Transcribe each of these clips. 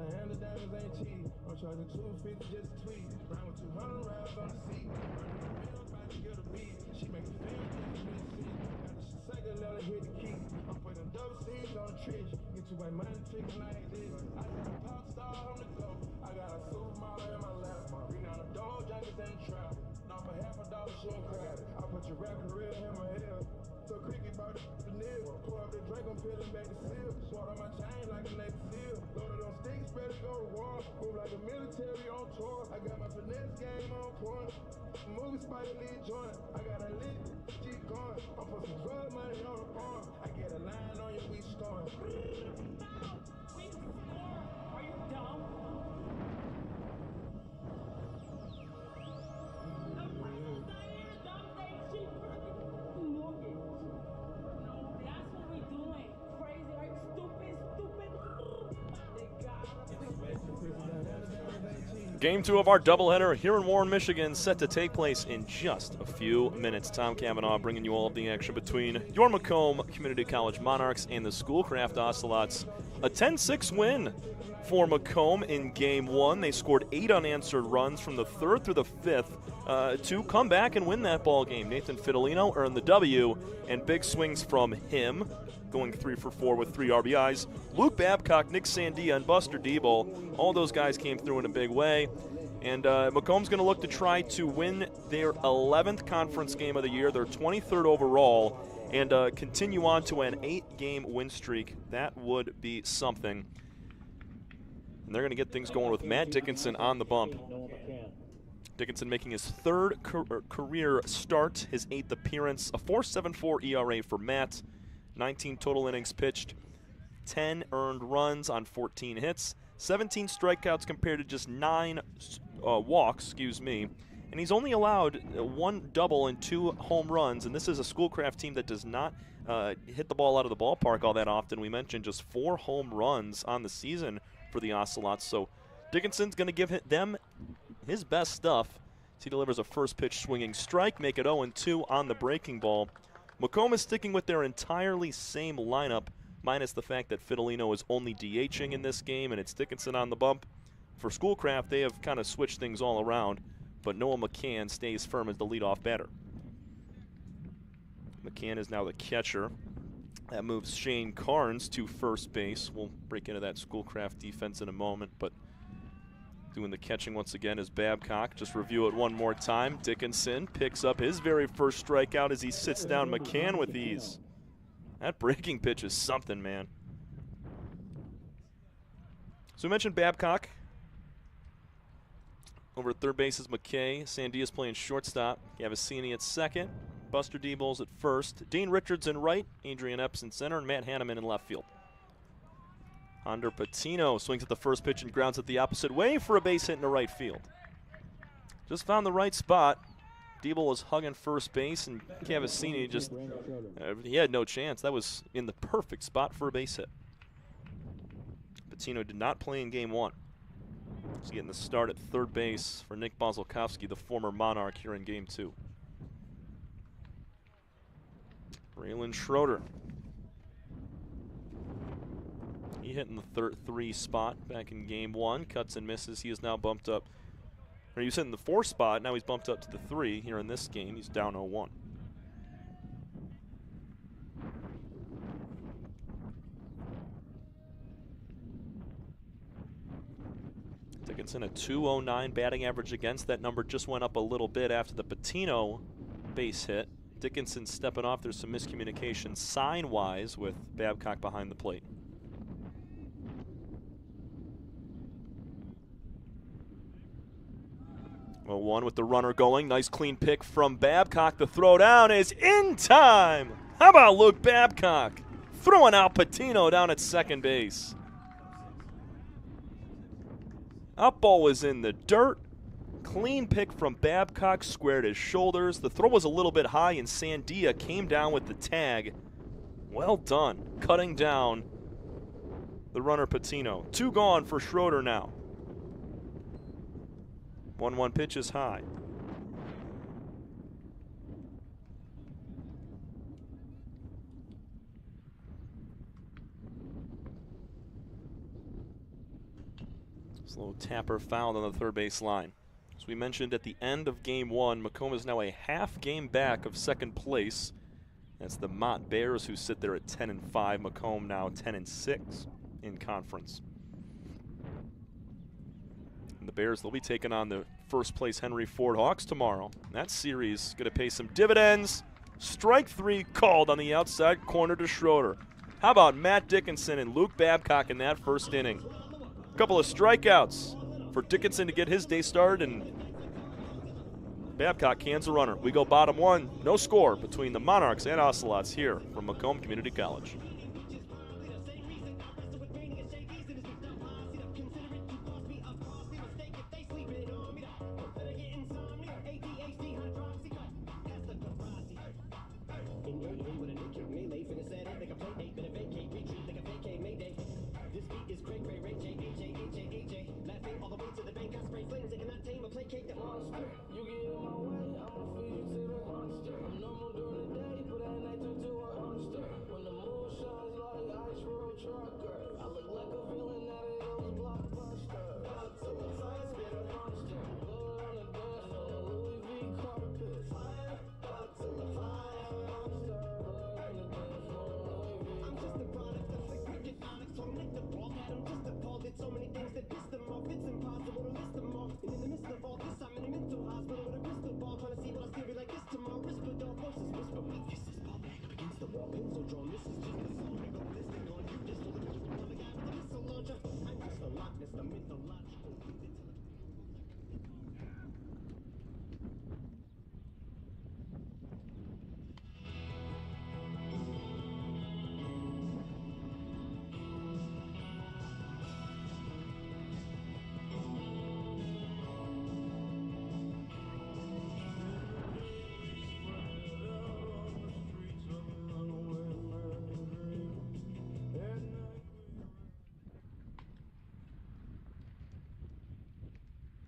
the hand of diamonds ain't cheap. I'm charging 250 just a tweet. Round with 200 rounds on the seat. Running the bills, about to get a beat. She make a film, just a seat. Got the second, let her hit the key. I'm putting double C's on the trick. Get you my money trick like this. I got a pop star on the go. I got a supermodel in my lap. Bring down the door, junkies in the trap. Not for half a dollar, Schoolcraft. I put your rap career in my head. So cricket bought the nib. Pour up the drink, I'm peeling back the seal. Swat on my chain like a Navy SEAL. Loaded on sticks, ready to go to war. Move like a military on tour. I got my finesse game on point. Movie Spider lead joint. I got a lit, keep going. I'm put some drug money on the farm. I get a line on your weak storm. We score. Are you dumb? The person's not here. Dumb thing. She mortgage. No, that's what we doing. Crazy. Are you stupid? Stupid. They got Game 2 of our doubleheader here in Warren, Michigan, set to take place in just a few minutes. Tom Cavanaugh bringing you all of the action between your Macomb Community College Monarchs and the Schoolcraft Ocelots. A 10-6 win for Macomb in Game 1. They scored 8 unanswered runs from the 3rd through the 5th to come back and win that ball game. Nathan Fidelino earned the W, and big swings from him, going 3 for 4 with 3 RBIs. Luke Babcock, Nick Sandia, and Buster Diebel, all those guys came through in a big way. And Macomb's going to look to try to win their 11th conference game of the year, their 23rd overall, and continue on to an 8-game win streak. That would be something. And they're going to get things going with Matt Dickinson on the bump. Dickinson making his 3rd career start, his 8th appearance, a 4.74 ERA for Matt. 19 total innings pitched, 10 earned runs on 14 hits, 17 strikeouts compared to just 9 walks, and he's only allowed 1 double and 2 home runs, and this is a Schoolcraft team that does not hit the ball out of the ballpark all that often. We mentioned just 4 home runs on the season for the Ocelots, so Dickinson's going to give them his best stuff. He delivers a first pitch swinging strike, make it 0-2 on the breaking ball. Macomb is sticking with their entirely same lineup, minus the fact that Fidelino is only DHing in this game, and it's Dickinson on the bump. For Schoolcraft, they have kind of switched things all around, but Noah McCann stays firm as the leadoff batter. McCann is now the catcher. That moves Shane Carnes to first base. We'll break into that Schoolcraft defense in a moment, but doing the catching once again is Babcock. Just review it one more time. Dickinson picks up his very first strikeout as he sits down McCann with ease. That breaking pitch is something, man. So we mentioned Babcock. Over at third base is McKay. Sandia's playing shortstop. Gavasini at second. Buster Diebel's at first. Dean Richards in right. Adrian Epps in center. And Matt Hanneman in left field. Onder Patino swings at the first pitch and grounds it the opposite way for a base hit into right field. Just found the right spot. Diebel was hugging first base, and Cavassini just, he had no chance. That was in the perfect spot for a base hit. Patino did not play in Game 1. He's getting the start at third base for Nick Bozolkowski, the former Monarch, here in Game 2. Braylon Schroeder. He hit in the 3 spot back in Game 1. Cuts and misses. He is now bumped up. Or he was hitting the 4 spot. Now he's bumped up to the 3 here in this game. He's down 0-1. Dickinson a 209 batting average against. That number just went up a little bit after the Patino base hit. Dickinson stepping off. There's some miscommunication sign-wise with Babcock behind the plate. 0-1 with the runner going. Nice clean pick from Babcock. The throw down is in time. How about Luke Babcock throwing out Patino down at second base? Up ball was in the dirt. Clean pick from Babcock, squared his shoulders. The throw was a little bit high, and Sandia came down with the tag. Well done, cutting down the runner Patino. 2 gone for Schroeder now. 1-1 pitch is high. Slow tapper fouled on the third base line. As we mentioned at the end of game one, Macomb is now a half game back of second place. That's the Mott Bears, who sit there at 10-5. Macomb now 10-6 in conference. And the Bears, they'll be taking on the first place Henry Ford Hawks tomorrow. That series is going to pay some dividends. Strike three called on the outside corner to Schroeder. How about Matt Dickinson and Luke Babcock in that first inning? A couple of strikeouts for Dickinson to get his day started, and Babcock cans a runner. We go bottom one, no score between the Monarchs and Ocelots here from Macomb Community College.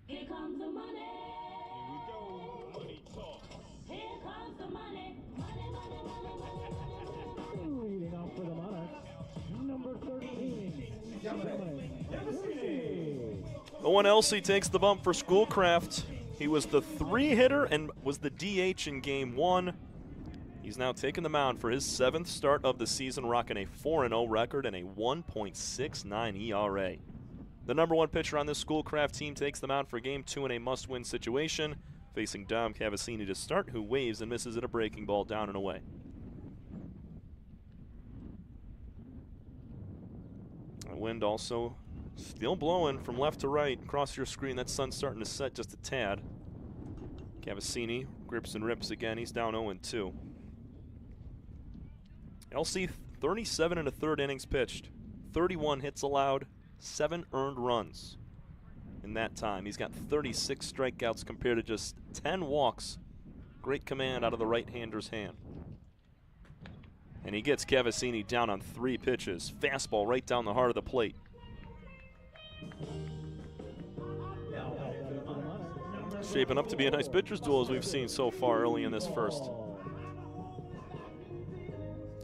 Here comes the money. Here we go. Money talk. Here comes the money. Money, money, money, money, money. Leading off for the Monarchs, number 13. Owen Elsey takes the bump for Schoolcraft. He was the 3-hitter and was the DH in game one. He's now taken the mound for his 7th start of the season, rocking a 4-0 record and a 1.69 ERA. The number one pitcher on this Schoolcraft team takes the mound for game two in a must-win situation, facing Dom Cavassini to start, who waves and misses at a breaking ball down and away. The wind also still blowing from left to right across your screen. That sun's starting to set just a tad. Cavassini grips and rips again. He's down 0-2. LC 37 1/3 innings pitched, 31 hits allowed, 7 earned runs in that time. He's got 36 strikeouts compared to just 10 walks. Great command out of the right-hander's hand. And he gets Cavassini down on 3 pitches. Fastball right down the heart of the plate. Shaping up to be a nice pitcher's duel as we've seen so far early in this first.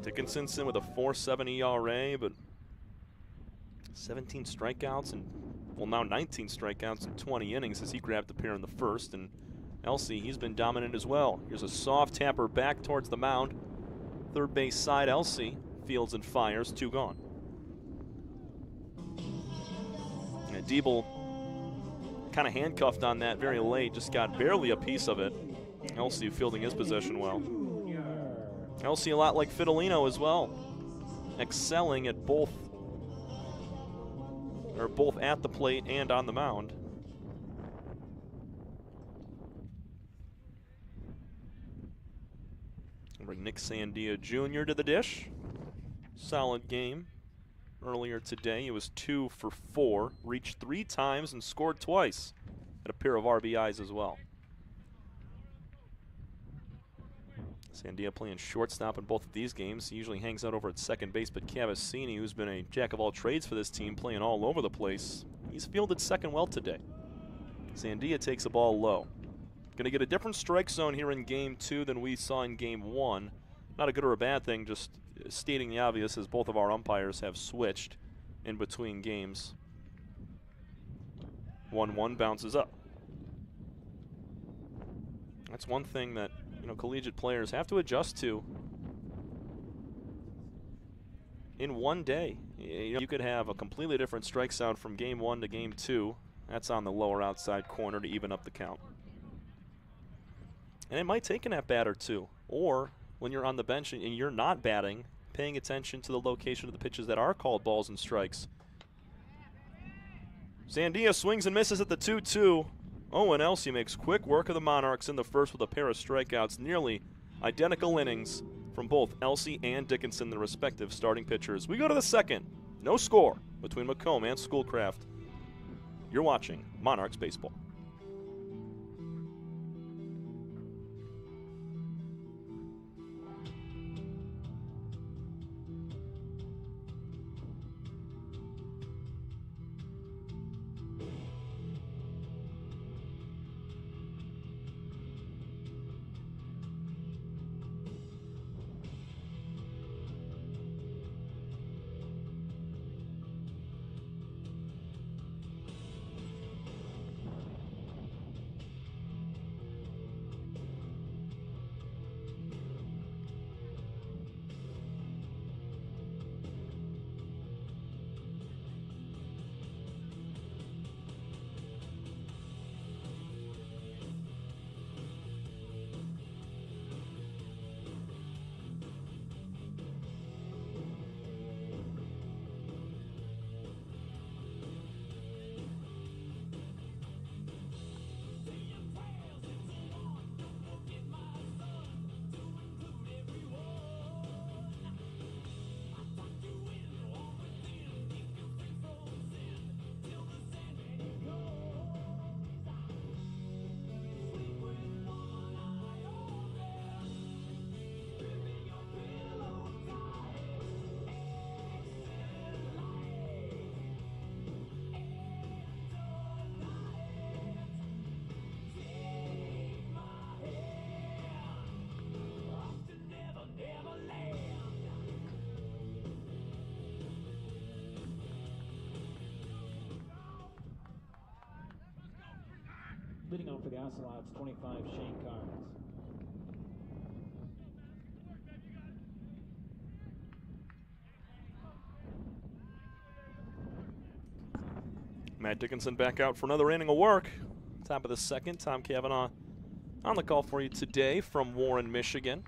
Dickinson's in with a 4.7 ERA, but 17 strikeouts and, well, now 19 strikeouts in 20 innings as he grabbed the pair in the first. And Elsey, he's been dominant as well. Here's a soft tapper back towards the mound. Third base side, Elsey fields and fires, 2 gone. And Diebel kind of handcuffed on that very late, just got barely a piece of it. Elsey fielding his possession well. Elsey a lot like Fidelino as well, excelling at both at the plate and on the mound. Bring Nick Sandia Jr. to the dish. Solid game earlier today. He was 2 for 4, reached 3 times and scored twice, and a pair of RBIs as well. Sandia playing shortstop in both of these games. He usually hangs out over at second base, but Cavassini, who's been a jack of all trades for this team, playing all over the place, he's fielded second well today. Sandia takes the ball low. Going to get a different strike zone here in game 2 than we saw in game 1. Not a good or a bad thing, just stating the obvious, as both of our umpires have switched in between games. 1-1 bounces up. That's one thing that, you know, collegiate players have to adjust to. In one day, you know, you could have a completely different strike sound from game 1 to game 2. That's on the lower outside corner to even up the count. And it might take an at-bat or two. Or when you're on the bench and you're not batting, paying attention to the location of the pitches that are called balls and strikes. Sandia swings and misses at the 2-2. Owen Elsey makes quick work of the Monarchs in the first with a pair of strikeouts. Nearly identical innings from both Elsey and Dickinson, the respective starting pitchers. We go to the second. No score between Macomb and Schoolcraft. You're watching Monarchs Baseball. Leading off for the Ocelots, 25, Shane Carnes. Matt Dickinson back out for another inning of work. Top of the second, Tom Cavanaugh on the call for you today from Warren, Michigan.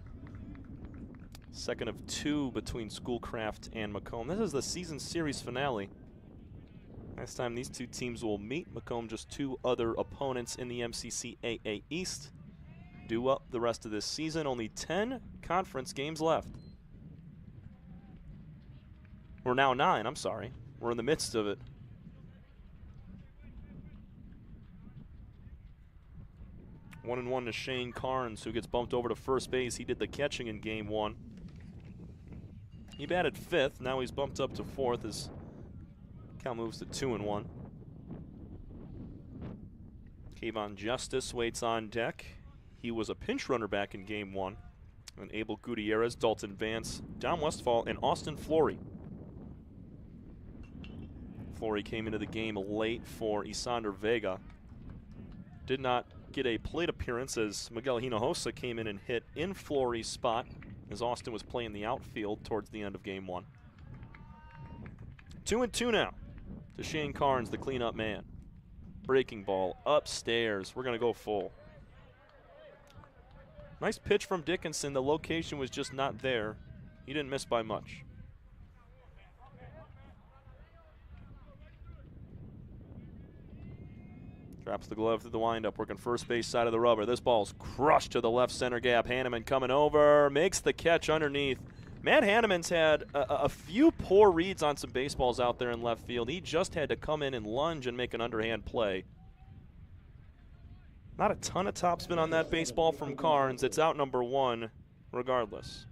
Second of two between Schoolcraft and Macomb. This is the season series finale. Next time these two teams will meet, Macomb just two other opponents in the MCC-AA East. Due up the rest of this season, only 10 conference games left. We're now 9, I'm sorry. We're in the midst of it. One and one to Shane Carnes, who gets bumped over to first base. He did the catching in game 1. He batted 5th. Now he's bumped up to 4th as count moves to 2-1. Kayvon Justice waits on deck. He was a pinch runner back in game 1. And Abel Gutierrez, Dalton Vance, Dom Westfall, and Austin Flory. Flory came into the game late for Isander Vega. Did not get a plate appearance as Miguel Hinojosa came in and hit in Flory's spot as Austin was playing the outfield towards the end of game 1. 2-2 now to Shane Carnes, the cleanup man. Breaking ball upstairs. We're going to go full. Nice pitch from Dickinson. The location was just not there. He didn't miss by much. Drops the glove through the windup, working first base side of the rubber. This ball's crushed to the left center gap. Hanneman coming over, makes the catch underneath. Matt Hanneman's had a few poor reads on some baseballs out there in left field. He just had to come in and lunge and make an underhand play. Not a ton of topspin on that baseball from Carnes. It's out number 1 regardless.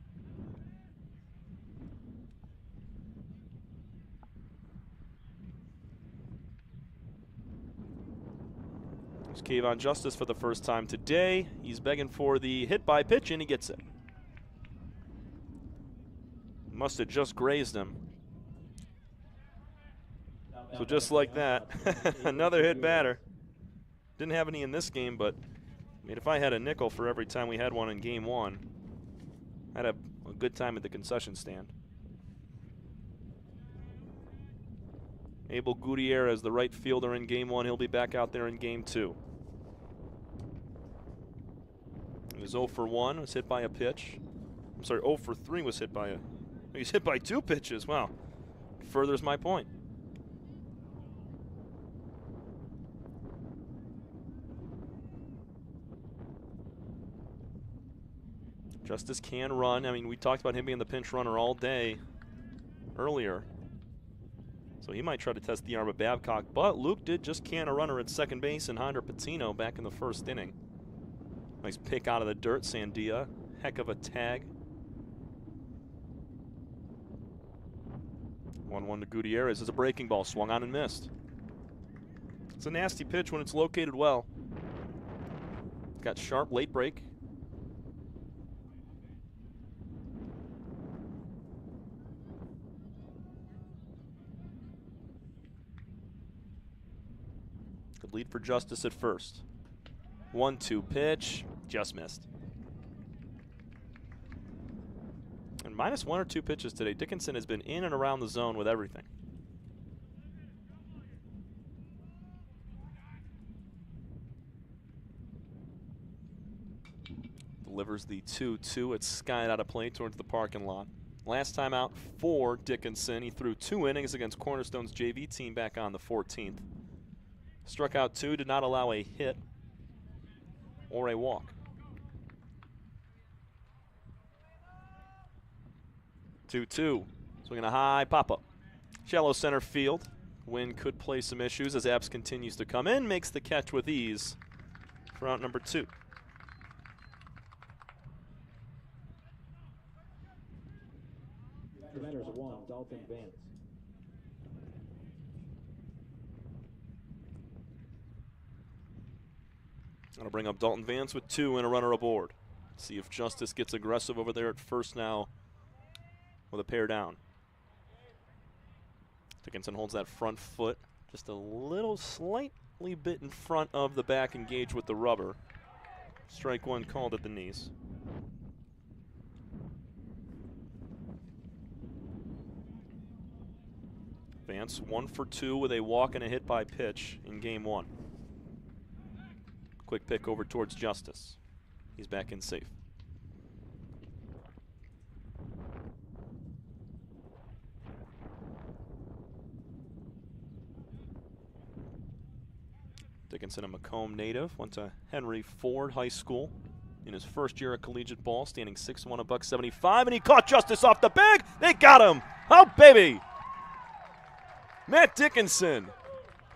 There's Kayvon Justice for the first time today. He's begging for the hit by pitch, and he gets it. Must have just grazed him. So just like that, another hit batter. Didn't have any in this game, but I mean, if I had a nickel for every time we had one in game one, I'd have a good time at the concession stand. Abel Gutierrez, the right fielder in game one. He'll be back out there in game two. He was 0 for 1, was hit by a pitch. I'm sorry, 0 for 3 was hit by a... He's hit by 2 pitches. Wow. Furthers my point. Justice can run. I mean, we talked about him being the pinch runner all day earlier. So he might try to test the arm of Babcock. But Luke did just can a runner at second base and Honder Patino back in the first inning. Nice pick out of the dirt, Sandia. Heck of a tag. 1-1 to Gutierrez. It's a breaking ball. Swung on and missed. It's a nasty pitch when it's located well. Got sharp late break. Good lead for Justice at first. 1-2 pitch. Just missed. And minus 1 or 2 pitches today. Dickinson has been in and around the zone with everything. Delivers the 2-2. It's skied out of play towards the parking lot. Last time out for Dickinson. He threw 2 innings against Cornerstone's JV team back on the 14th. Struck out 2, did not allow a hit or a walk. 2-2. Swinging a high pop-up. Shallow center field. Wind could play some issues as Apps continues to come in. Makes the catch with ease for out number 2. The batter's 1, Dalton Vance. Gonna bring up Dalton Vance with 2 and a runner aboard. See if Justice gets aggressive over there at first now with a pair down. Dickinson holds that front foot just a little slightly bit in front of the back, engaged with the rubber. Strike 1 called at the knees. Vance 1 for 2 with a walk and a hit by pitch in game 1. Quick pick over towards Justice. He's back in safe. Dickinson, a Macomb native, went to Henry Ford High School in his first year of collegiate ball, standing 6'1", $175, and he caught Justice off the bag. They got him. Oh, baby. Matt Dickinson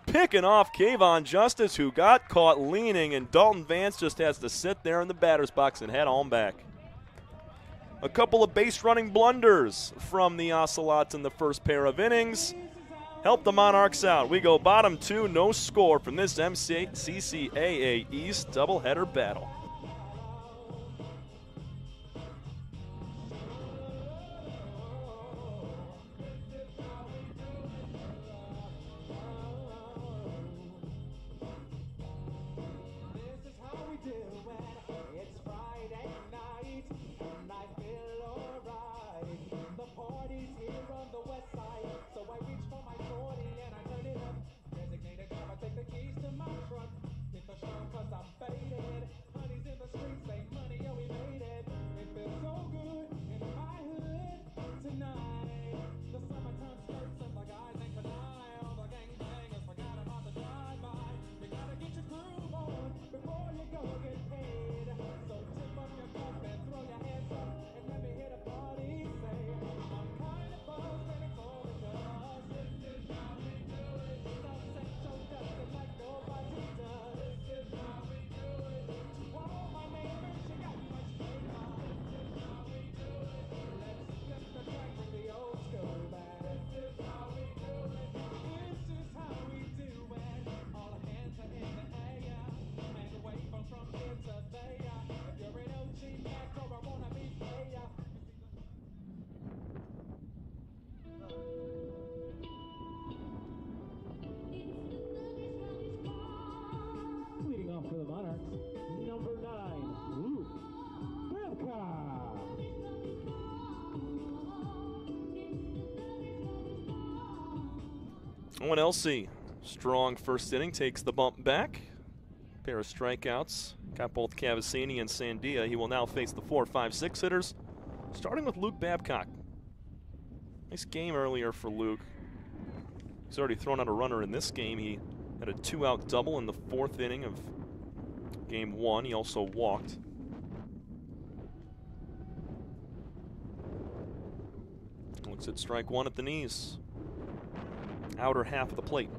picking off Kayvon Justice, who got caught leaning, and Dalton Vance just has to sit there in the batter's box and head on back. A couple of base running blunders from the Ocelots in the first pair of innings help the Monarchs out. We go bottom 2, no score from this CCAA East doubleheader battle. Cause I'm faded, honey's Owen Elsey, strong first inning, takes the bump back. Pair of strikeouts. Got both Cavassini and Sandia. He will now face the 4, 5, 6 hitters, starting with Luke Babcock. Nice game earlier for Luke. He's already thrown out a runner in this game. He had a 2-out double in the 4th inning of game 1. He also walked. Looks at strike 1 at the knees. Outer half of the plate.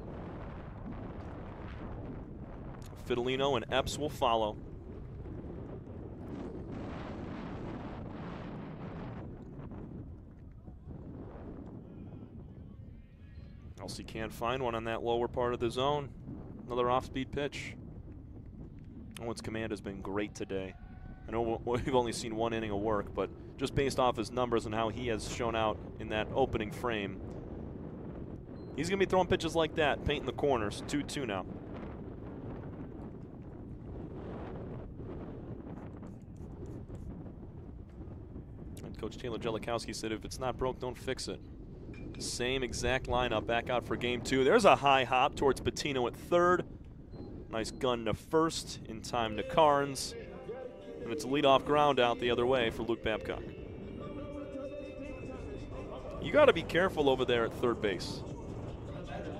Fidelino and Epps will follow. Elsey can't find one on that lower part of the zone. Another off-speed pitch. Owen's command has been great today. I know we've only seen 1 inning of work, but just based off his numbers and how he has shown out in that opening frame, he's going to be throwing pitches like that, painting the corners. 2-2 now. And Coach Taylor Jellikowski said, if it's not broke, don't fix it. Same exact lineup back out for game 2. There's a high hop towards Patino at third. Nice gun to first, in time to Carnes. And it's a leadoff ground out the other way for Luke Babcock. You got to be careful over there at third base.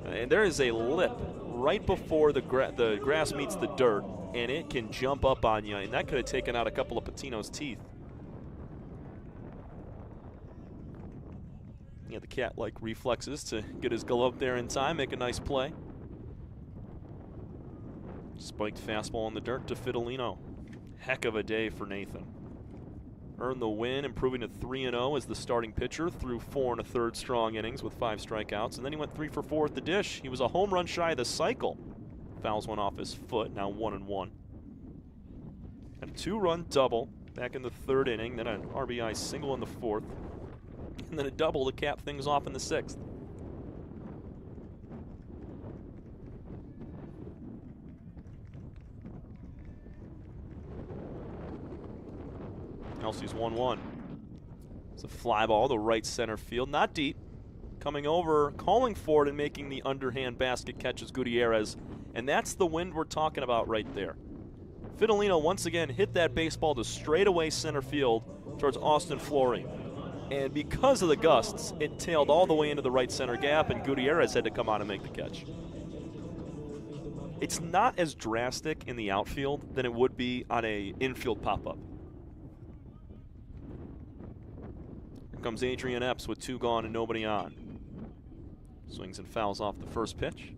And there is a lip right before the grass meets the dirt, and it can jump up on you, and that could have taken out a couple of Patino's teeth. Yeah, the cat-like reflexes to get his glove up there in time, make a nice play. Spiked fastball in the dirt to Fidelino. Heck of a day for Nathan. Earned the win, improving to 3-0 as the starting pitcher through 4 1/3 strong innings with 5 strikeouts, and then he went 3 for 4 at the dish. He was a home run shy of the cycle. Fouls one off his foot, now 1-1. And a 2-run double back in the 3rd inning, then an RBI single in the 4th, and then a double to cap things off in the 6th. Elsey's 1-1. It's a fly ball to right center field, not deep. Coming over, calling for it, and making the underhand basket catch is Gutierrez. And that's the wind we're talking about right there. Fidelino once again hit that baseball to straightaway center field towards Austin Flory. And because of the gusts, it tailed all the way into the right center gap, and Gutierrez had to come out and make the catch. It's not as drastic in the outfield than it would be on a infield pop-up. Here comes Adrian Epps with 2 gone and nobody on. Swings and fouls off the first pitch.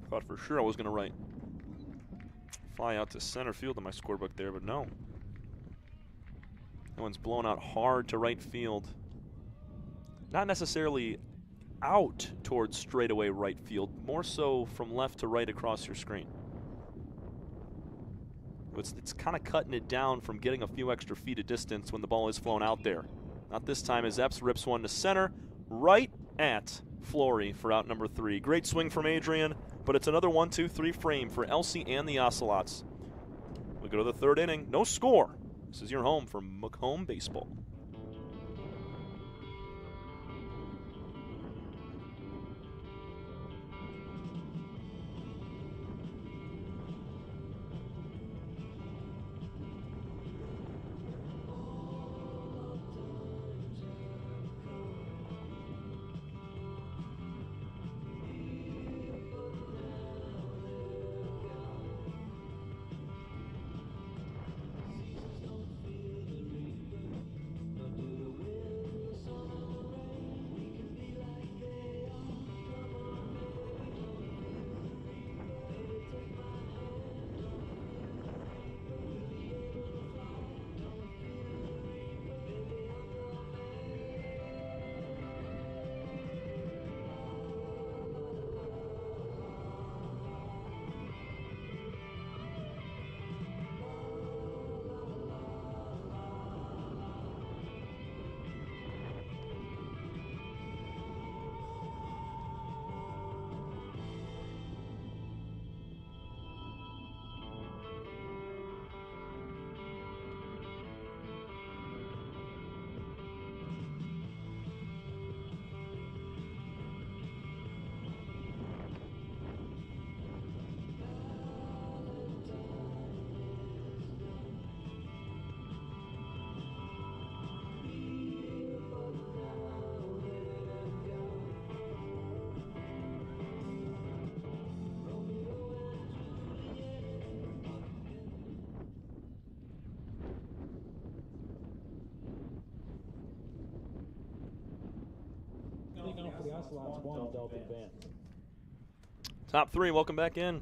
Thought for sure I was going to write fly out to center field in my scorebook there, but no. That one's blown out hard to right field. Not necessarily out towards straightaway right field, more so from left to right across your screen. It's kind of cutting it down from getting a few extra feet of distance when the ball is flown out there. Not this time as Epps rips one to center, right at Flory for out number 3. Great swing from Adrian, but it's another 1-2-3 frame for Elsey and the Ocelots. We go to the 3rd inning, no score. This is your home for Macomb baseball. Leading off for the Ocelots, 1 adult advance. Top three, welcome back in.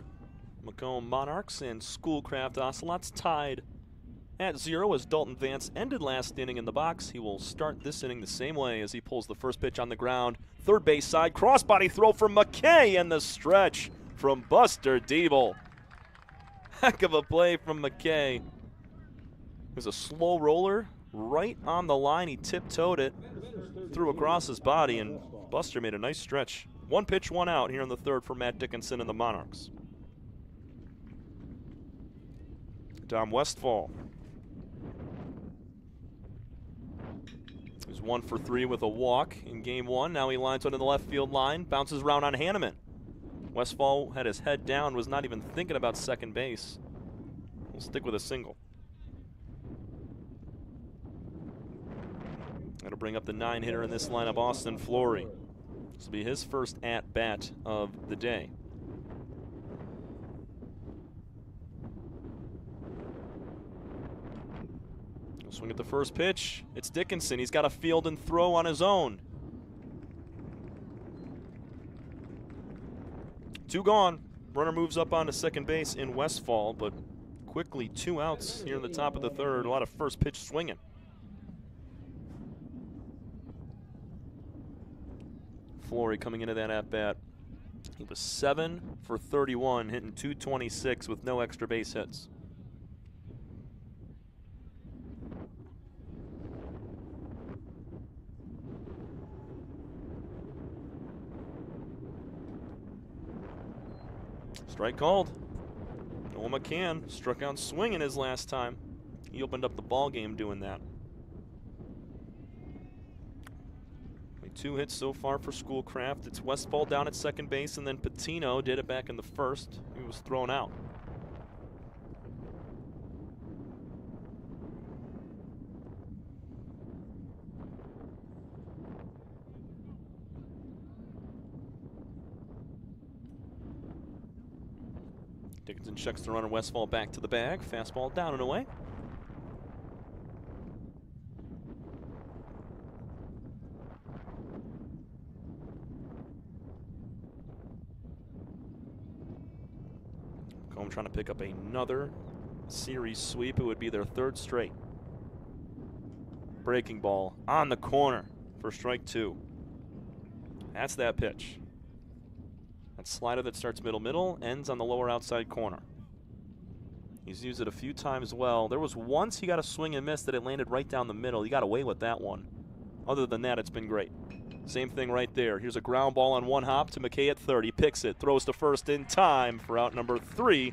Macomb Monarchs and Schoolcraft Ocelots tied at 0 as Dalton Vance ended last inning in the box. He will start this inning the same way as he pulls the first pitch on the ground. Third base side, crossbody throw from McKay, and the stretch from Buster Diebel. Heck of a play from McKay. It was a slow roller right on the line. He tiptoed it, threw across his body, and Buster made a nice stretch. One pitch, one out here in the third for Matt Dickinson and the Monarchs. Dom Westfall. He's 1 for 3 with a walk in game one. Now he lines onto the left field line, bounces around on Hanneman. Westfall had his head down, was not even thinking about second base. We'll stick with a single. That'll bring up the 9-hitter in this lineup, Austin Flory. This will be his first at-bat of the day. He'll swing at the first pitch. It's Dickinson. He's got a field and throw on his own. 2 gone. Runner moves up onto second base in Westfall, but quickly 2 outs here in the top of the third. A lot of first pitch swinging. Flory coming into that at-bat. He was 7 for 31, hitting .226 with no extra base hits. Strike called. Noah McCann struck out swinging his last time. He opened up the ball game doing that. 2 hits so far for Schoolcraft. It's Westfall down at second base, and then Patino did it back in the first. He was thrown out. Dickinson checks the runner. Westfall back to the bag. Fastball down and away. Macomb trying to pick up another series sweep. It would be their 3rd straight. Breaking ball on the corner for strike 2. That's that pitch. That slider that starts middle, ends on the lower outside corner. He's used it a few times well. There was once he got a swing and miss that it landed right down the middle. He got away with that one. Other than that, it's been great. Same thing right there. Here's a ground ball on 1 hop to McKay at third. He picks it, throws to first in time for out number 3.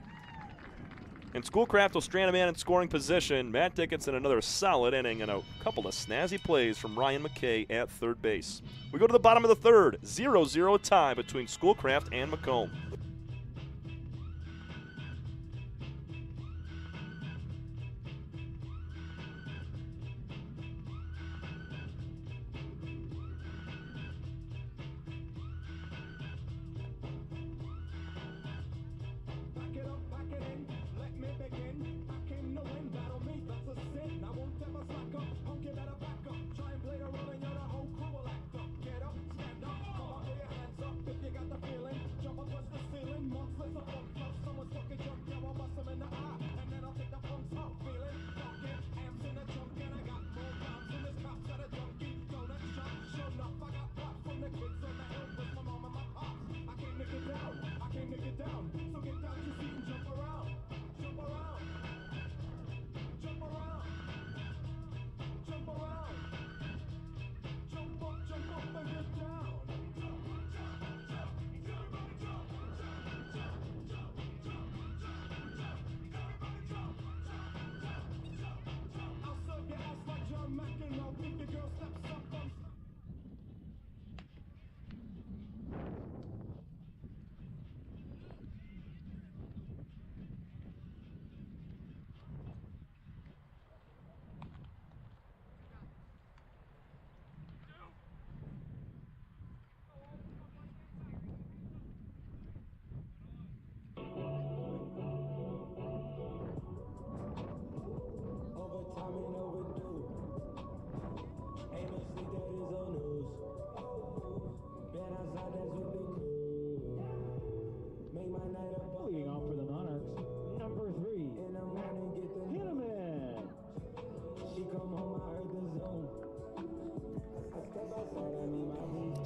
And Schoolcraft will strand a man in scoring position. Matt Dickinson, another solid inning and a couple of snazzy plays from Ryan McKay at third base. We go to the bottom of the third. 0-0 tie between Schoolcraft and Macomb. Get up, stand up, come on, throw your hands up if you got the feeling. Jump up, twist the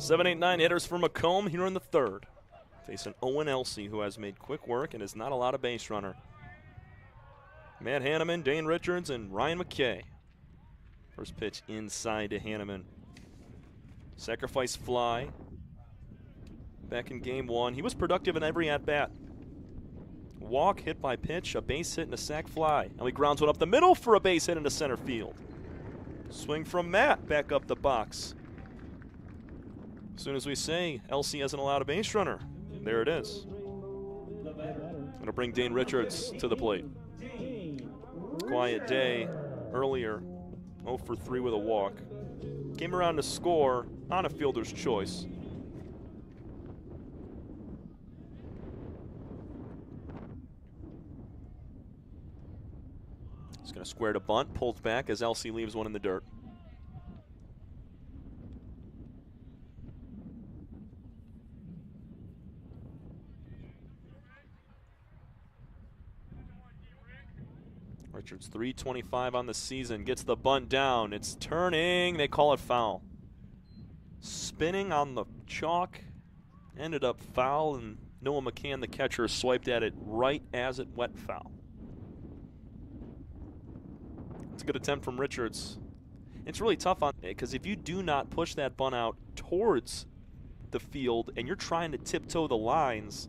7, 8, 9 hitters for Macomb here in the third. Facing Owen Elsey, who has made quick work and is not allowed a base runner. Matt Hanneman, Dane Richards, and Ryan McKay. First pitch inside to Hanneman. Sacrifice fly. Back in game one, he was productive in every at-bat. Walk, hit by pitch, a base hit, and a sac fly. And he grounds one up the middle for a base hit into center field. Swing from Matt back up the box. As soon as we say Elsey hasn't allowed a base runner, there it is. It'll bring Dane Richards to the plate. Quiet day earlier, 0 for 3 with a walk. Came around to score on a fielder's choice. He's going to square to bunt, pulls back as Elsey leaves one in the dirt. Richards, 325 on the season, gets the bunt down. It's turning, they call it foul. Spinning on the chalk, ended up foul, and Noah McCann, the catcher, swiped at it right as it went foul. It's a good attempt from Richards. It's really tough on because if you do not push that bunt out towards the field and you're trying to tiptoe the lines,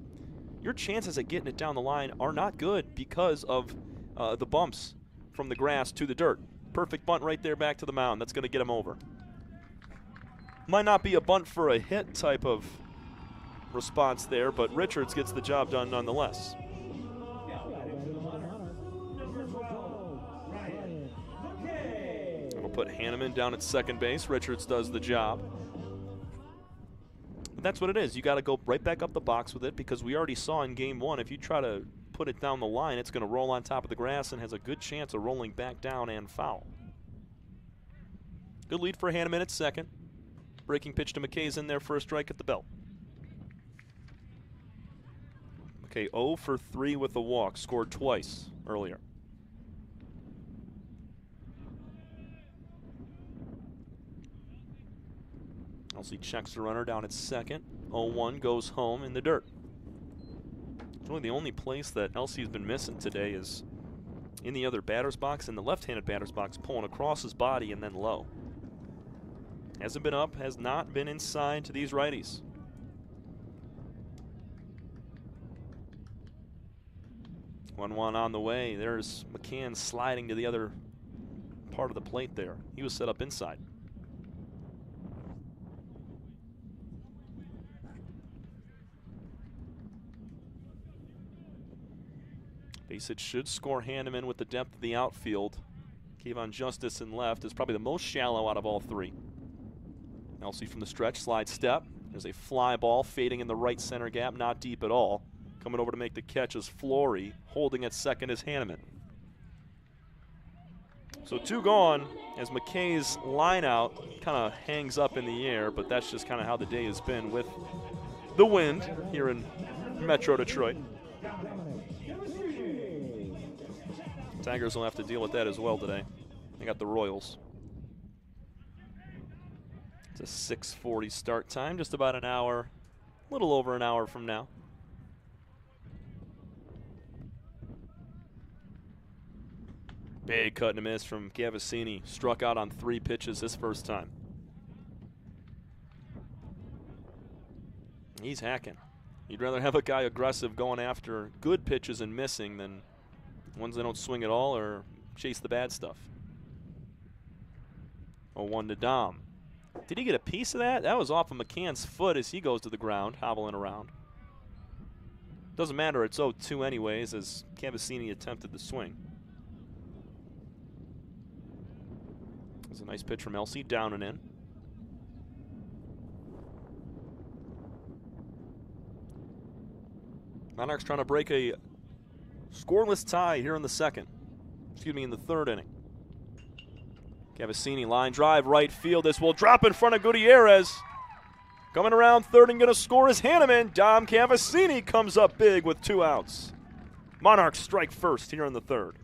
your chances of getting it down the line are not good because of the bumps from the grass to the dirt. Perfect bunt right there back to the mound. That's going to get him over. Might not be a bunt for a hit type of response there, but Richards gets the job done nonetheless. It'll put Hanneman down at second base. Richards does the job. But that's what it is. You got to go right back up the box with it because we already saw in game one, if you try to put it down the line, it's going to roll on top of the grass and has a good chance of rolling back down and foul. Good lead for Hanneman at second. Breaking pitch to McKay's in there for a strike at the belt. McKay 0 for 3 with a walk, scored twice earlier. Elsey checks the runner down at second. 0-1 goes home in the dirt. It's really the only place that Elsey's been missing today is in the other batter's box, in the left-handed batter's box, pulling across his body and then low. Hasn't been up, has not been inside to these righties. One on the way. There's McCann sliding to the other part of the plate there. He was set up inside. Base hit should score Hanneman with the depth of the outfield. Kayvon Justice in left is probably the most shallow out of all three. Elsey from the stretch, slide step. There's a fly ball fading in the right center gap, not deep at all. Coming over to make the catch is Flory. Holding at second is Hanneman. So 2 gone as McKay's line out kind of hangs up in the air, but that's just kind of how the day has been with the wind here in Metro Detroit. Tigers will have to deal with that as well today. They got the Royals. It's a 6:40 start time, just about an hour, a little over an hour from now. Big cut and a miss from Gavasini. Struck out on 3 pitches his first time. He's hacking. You'd rather have a guy aggressive going after good pitches and missing than ones that don't swing at all or chase the bad stuff. 0-1 to Dom. Did he get a piece of that? That was off of McCann's foot as he goes to the ground, hobbling around. Doesn't matter, it's 0-2 anyways as Gavasini attempted the swing. There's a nice pitch from Elsey, down and in. Monarchs trying to break a scoreless tie here in the in the third inning. Gavasini line drive right field. This will drop in front of Gutierrez. Coming around third and going to score is Hanneman. Dom Gavasini comes up big with 2 outs. Monarchs strike first here in the third.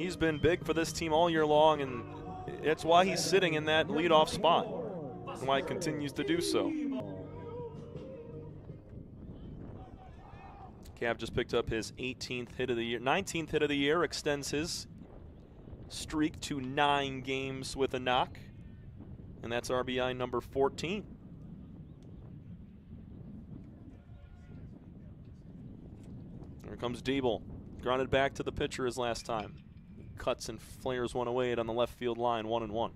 He's been big for this team all year long, and that's why he's sitting in that leadoff spot, and why he continues to do so. Cav just picked up his 18th hit of the year, 19th hit of the year, extends his streak to 9 games with a knock, and that's RBI number 14. Here comes Diebel, grounded back to the pitcher as last time. Cuts and flares one away on the left field line, 1-1.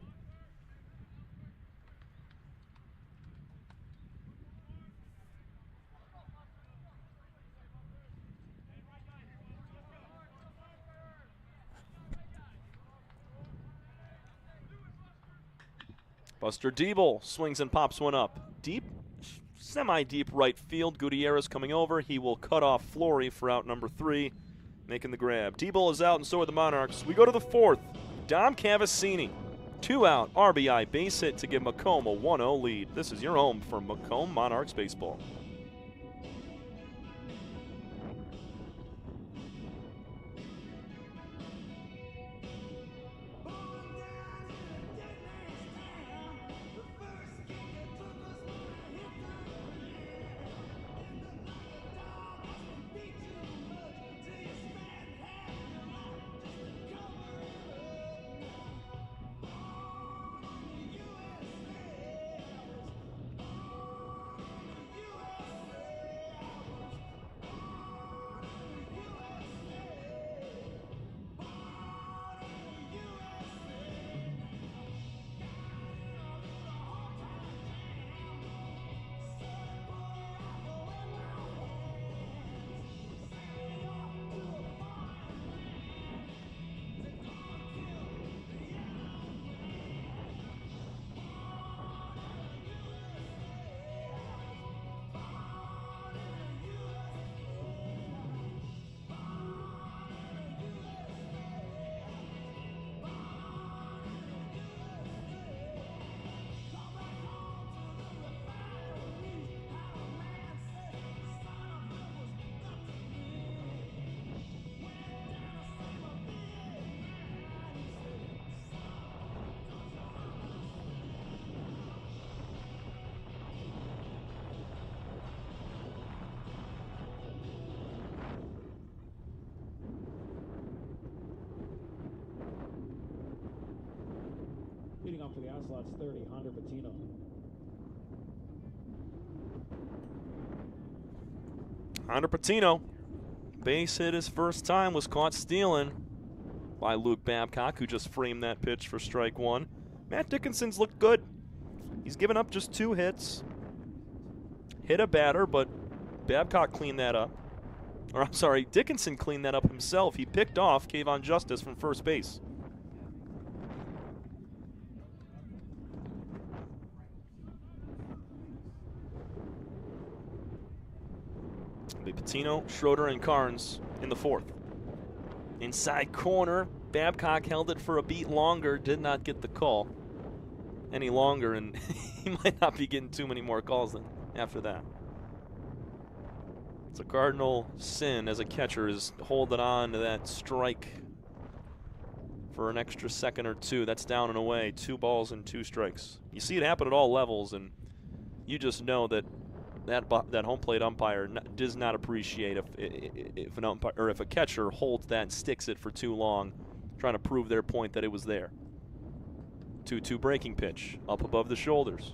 Buster Diebel swings and pops one up. Deep, semi-deep right field. Gutierrez coming over. He will cut off Flory for out number 3, making the grab. Diebel is out, and so are the Monarchs. We go to the 4th. Dom Cavassini, 2 out, RBI base hit to give Macomb a 1-0 lead. This is your home for Macomb Monarchs baseball. Leading off for the Ocelots, 30, Hunter Patino. Hunter Patino, base hit his first time, was caught stealing by Luke Babcock, who just framed that pitch for strike 1. Matt Dickinson's looked good. He's given up just 2 hits. Hit a batter, but Babcock cleaned that up. Or I'm sorry, Dickinson cleaned that up himself. He picked off Kayvon Justice from first base. Patino, Schroeder, and Carnes in the 4th. Inside corner, Babcock held it for a beat longer, did not get the call any longer, and he might not be getting too many more calls than after that. It's a cardinal sin as a catcher is holding on to that strike for an extra second or 2. That's down and away, 2 balls and 2 strikes. You see it happen at all levels, and you just know that that home plate umpire does not appreciate if an umpire or if a catcher holds that and sticks it for too long, trying to prove their point that it was there. 2-2 breaking pitch up above the shoulders.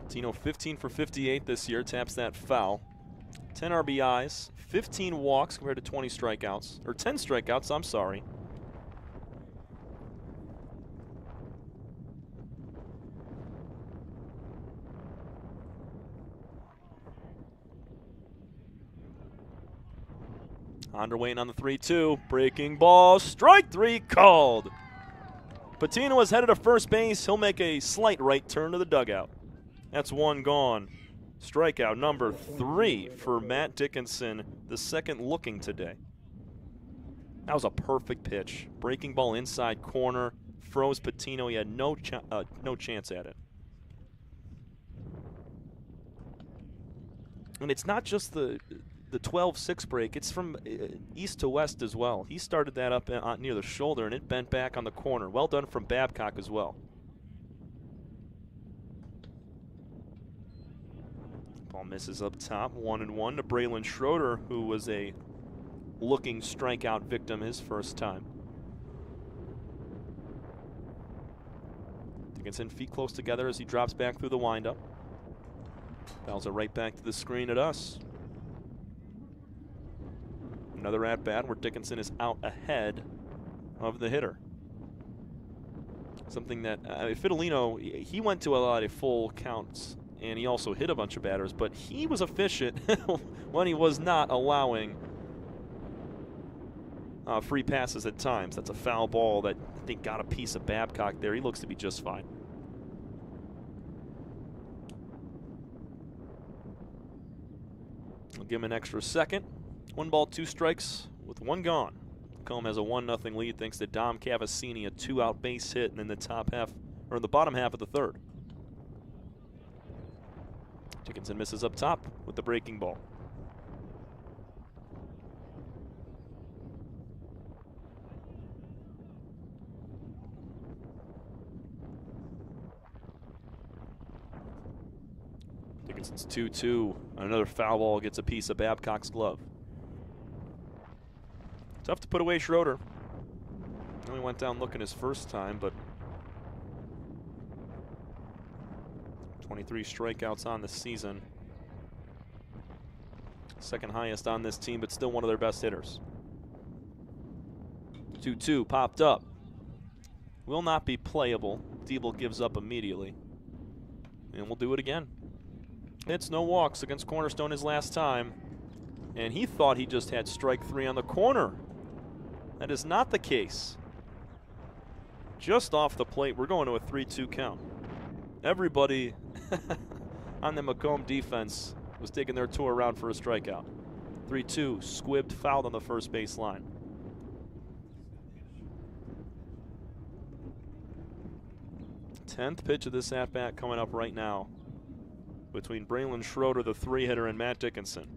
Tino 15 for 58 this year, taps that foul. 10 RBIs, 15 walks compared to 20 strikeouts, or 10 strikeouts, I'm sorry. Underweight on the 3-2, breaking ball, strike 3 called. Patino is headed to first base. He'll make a slight right turn to the dugout. That's 1 gone. Strikeout number 3 for Matt Dickinson, the second looking today. That was a perfect pitch. Breaking ball inside corner, froze Patino. He had no chance at it. And it's not just the 12-6 break. It's from east to west as well. He started that up near the shoulder, and it bent back on the corner. Well done from Babcock as well. Ball misses up top, 1-1 to Braylon Schroeder, who was a looking strikeout victim his first time. Dickinson feet close together as he drops back through the windup. Fouls it right back to the screen at us. Another at-bat where Dickinson is out ahead of the hitter. Something that Fidelino, he went to a lot of full counts, and he also hit a bunch of batters, but he was efficient when he was not allowing free passes at times. That's a foul ball that I think got a piece of Babcock there. He looks to be just fine. I'll give him an extra second. 1 ball, 2 strikes with 1 gone. Macomb has a 1-0 lead thanks to Dom Cavassini, a 2-out base hit, and in the top half, or the bottom half of the third. Dickinson misses up top with the breaking ball. Dickinson's 2-2. Another foul ball gets a piece of Babcock's glove. Tough to put away Schroeder. Only went down looking his first time, but 23 strikeouts on the season. Second highest on this team, but still one of their best hitters. 2-2 popped up. Will not be playable. Diebel gives up immediately. And we'll do it again. It's no walks against Cornerstone his last time. And he thought he just had strike 3 on the corner. That is not the case. Just off the plate, we're going to a 3-2 count. Everybody on the Macomb defense was taking their tour around for a strikeout. 3-2, squibbed, fouled on the first base line. Tenth pitch of this at-bat coming up right now between Braylon Schroeder, the 3-hitter, and Matt Dickinson.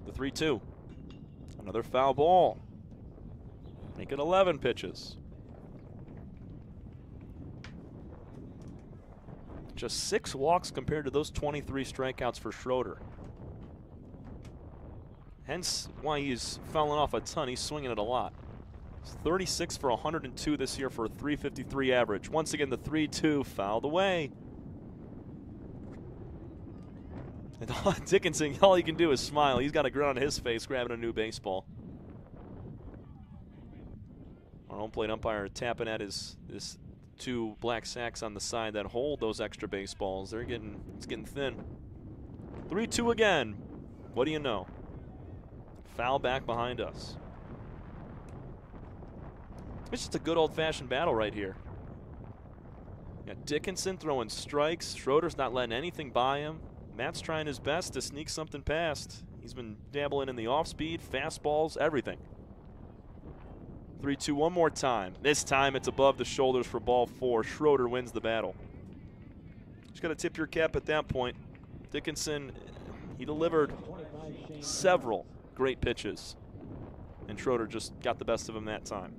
The 3-2. Another foul ball. Make it 11 pitches. Just 6 walks compared to those 23 strikeouts for Schroeder. Hence why he's fouling off a ton. He's swinging it a lot. He's 36 for 102 this year for a 353 average. Once again, the 3-2 fouled away. And Dickinson, all he can do is smile. He's got a grin on his face grabbing a new baseball. Our home plate umpire tapping at his 2 black sacks on the side that hold those extra baseballs. It's getting thin. 3-2 again. What do you know? Foul back behind us. It's just a good old-fashioned battle right here. Got Dickinson throwing strikes. Schroeder's not letting anything by him. Matt's trying his best to sneak something past. He's been dabbling in the off-speed, fastballs, everything. 3-2 one more time. This time it's above the shoulders for ball 4. Schroeder wins the battle. Just got to tip your cap at that point. Dickinson, he delivered several great pitches, and Schroeder just got the best of him that time.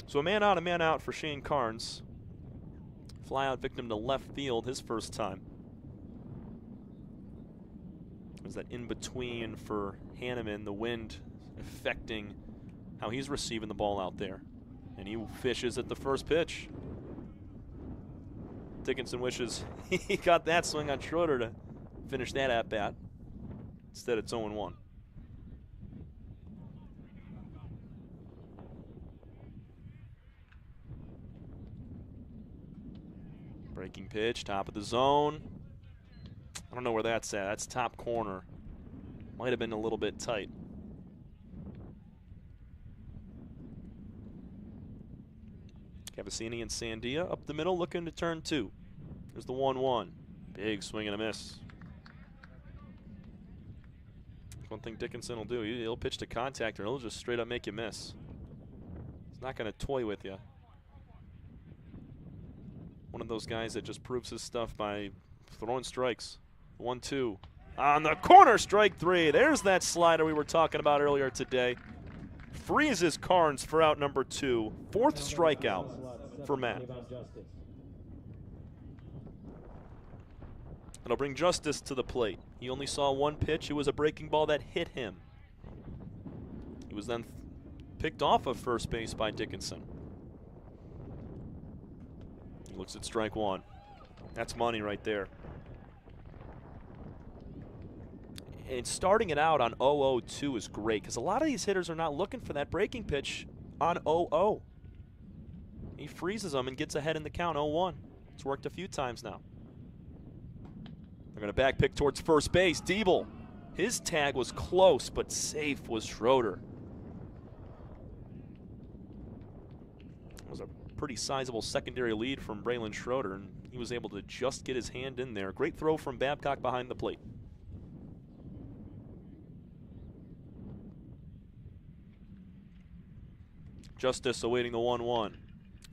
So a man out for Shane Carnes. Fly-out victim to left field his first time. There's that in-between for Hanneman, the wind affecting how he's receiving the ball out there. And he fishes at the first pitch. Dickinson wishes he got that swing on Schroeder to finish that at-bat. Instead, it's 0-1. Breaking pitch, top of the zone. I don't know where that's at. That's top corner. Might have been a little bit tight. Cavassini and Sandia up the middle looking to turn 2. There's the 1-1. Big swing and a miss. one thing Dickinson will do. He'll pitch to contact or he'll just straight up make you miss. He's not going to toy with you. One of those guys that just proves his stuff by throwing strikes. 1-2. On the corner, strike 3. There's that slider we were talking about earlier today. Freezes Carnes for out number 2. 4th strikeout for Matt. It'll bring Justice to the plate. He only saw one pitch. It was a breaking ball that hit him. He was then picked off of first base by Dickinson. He looks at strike 1. That's money right there. And starting it out on 0-0-2 is great because a lot of these hitters are not looking for that breaking pitch on 0-0. He freezes them and gets ahead in the count 0-1. It's worked a few times now. They're going to back pick towards first base. Diebel. His tag was close, but safe was Schroeder. It was a pretty sizable secondary lead from Braylon Schroeder, and he was able to just get his hand in there. Great throw from Babcock behind the plate. Justice awaiting the 1-1.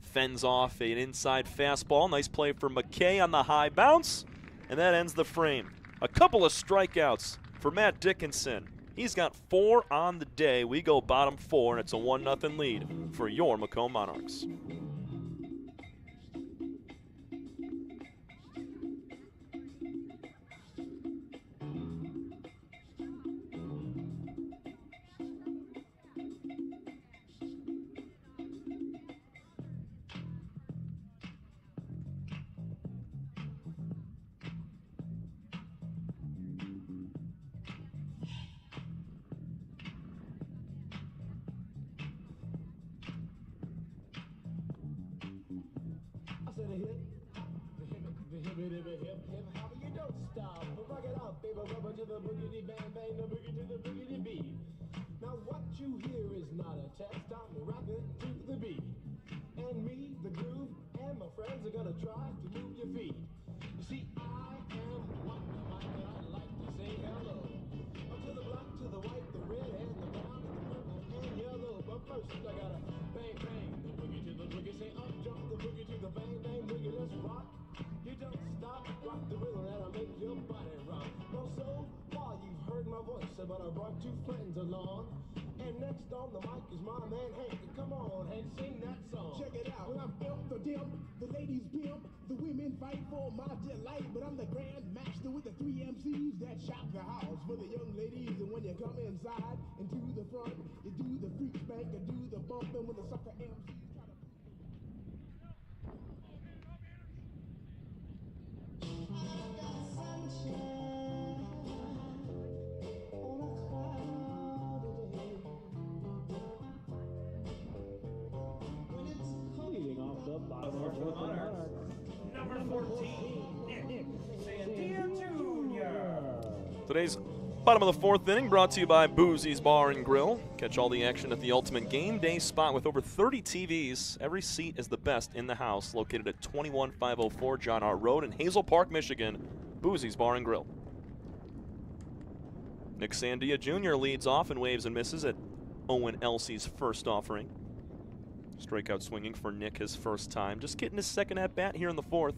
Fends off an inside fastball. Nice play for McKay on the high bounce. And that ends the frame. A couple of strikeouts for Matt Dickinson. He's got 4 on the day. We go bottom 4, and it's a 1-0 lead for your Macomb Monarchs. Now what you hear is not a test, I'm rocking to the beat. And me, the groove, and my friends are gonna try to move your feet. You see, I am one Mike, and I'd like to say hello. Up to the black, to the white, the red, and the brown, and the purple, and yellow. But first I gotta bang, bang, the boogie to the boogie. Say up, jump the boogie to the bang, bang, boogie, let's rock. You don't stop, rock the rhythm that'll make your body rock. Well, so far you've heard my voice, but I brought 2 friends along. And next on the mic is my man Hank. Come on, Hank, sing that song. Check it out. When I'm imp, the dimp, the ladies pimp, the women fight for my delight. But I'm the grand master with the 3 MCs that shop the house for the young ladies. And when you come inside and to the front, you do the freak spank and do the bump. And when the sucker MCs try to... Number 14, Nick Sandia Jr. Today's bottom of the 4th inning brought to you by Boozy's Bar and Grill. Catch all the action at the ultimate game day spot with over 30 TVs. Every seat is the best in the house. Located at 21504 John R. Road in Hazel Park, Michigan. Boozy's Bar and Grill. Nick Sandia Jr. leads off and waves and misses at Owen Elsie's first offering. Strikeout swinging for Nick his first time. Just getting his second at-bat here in the 4th.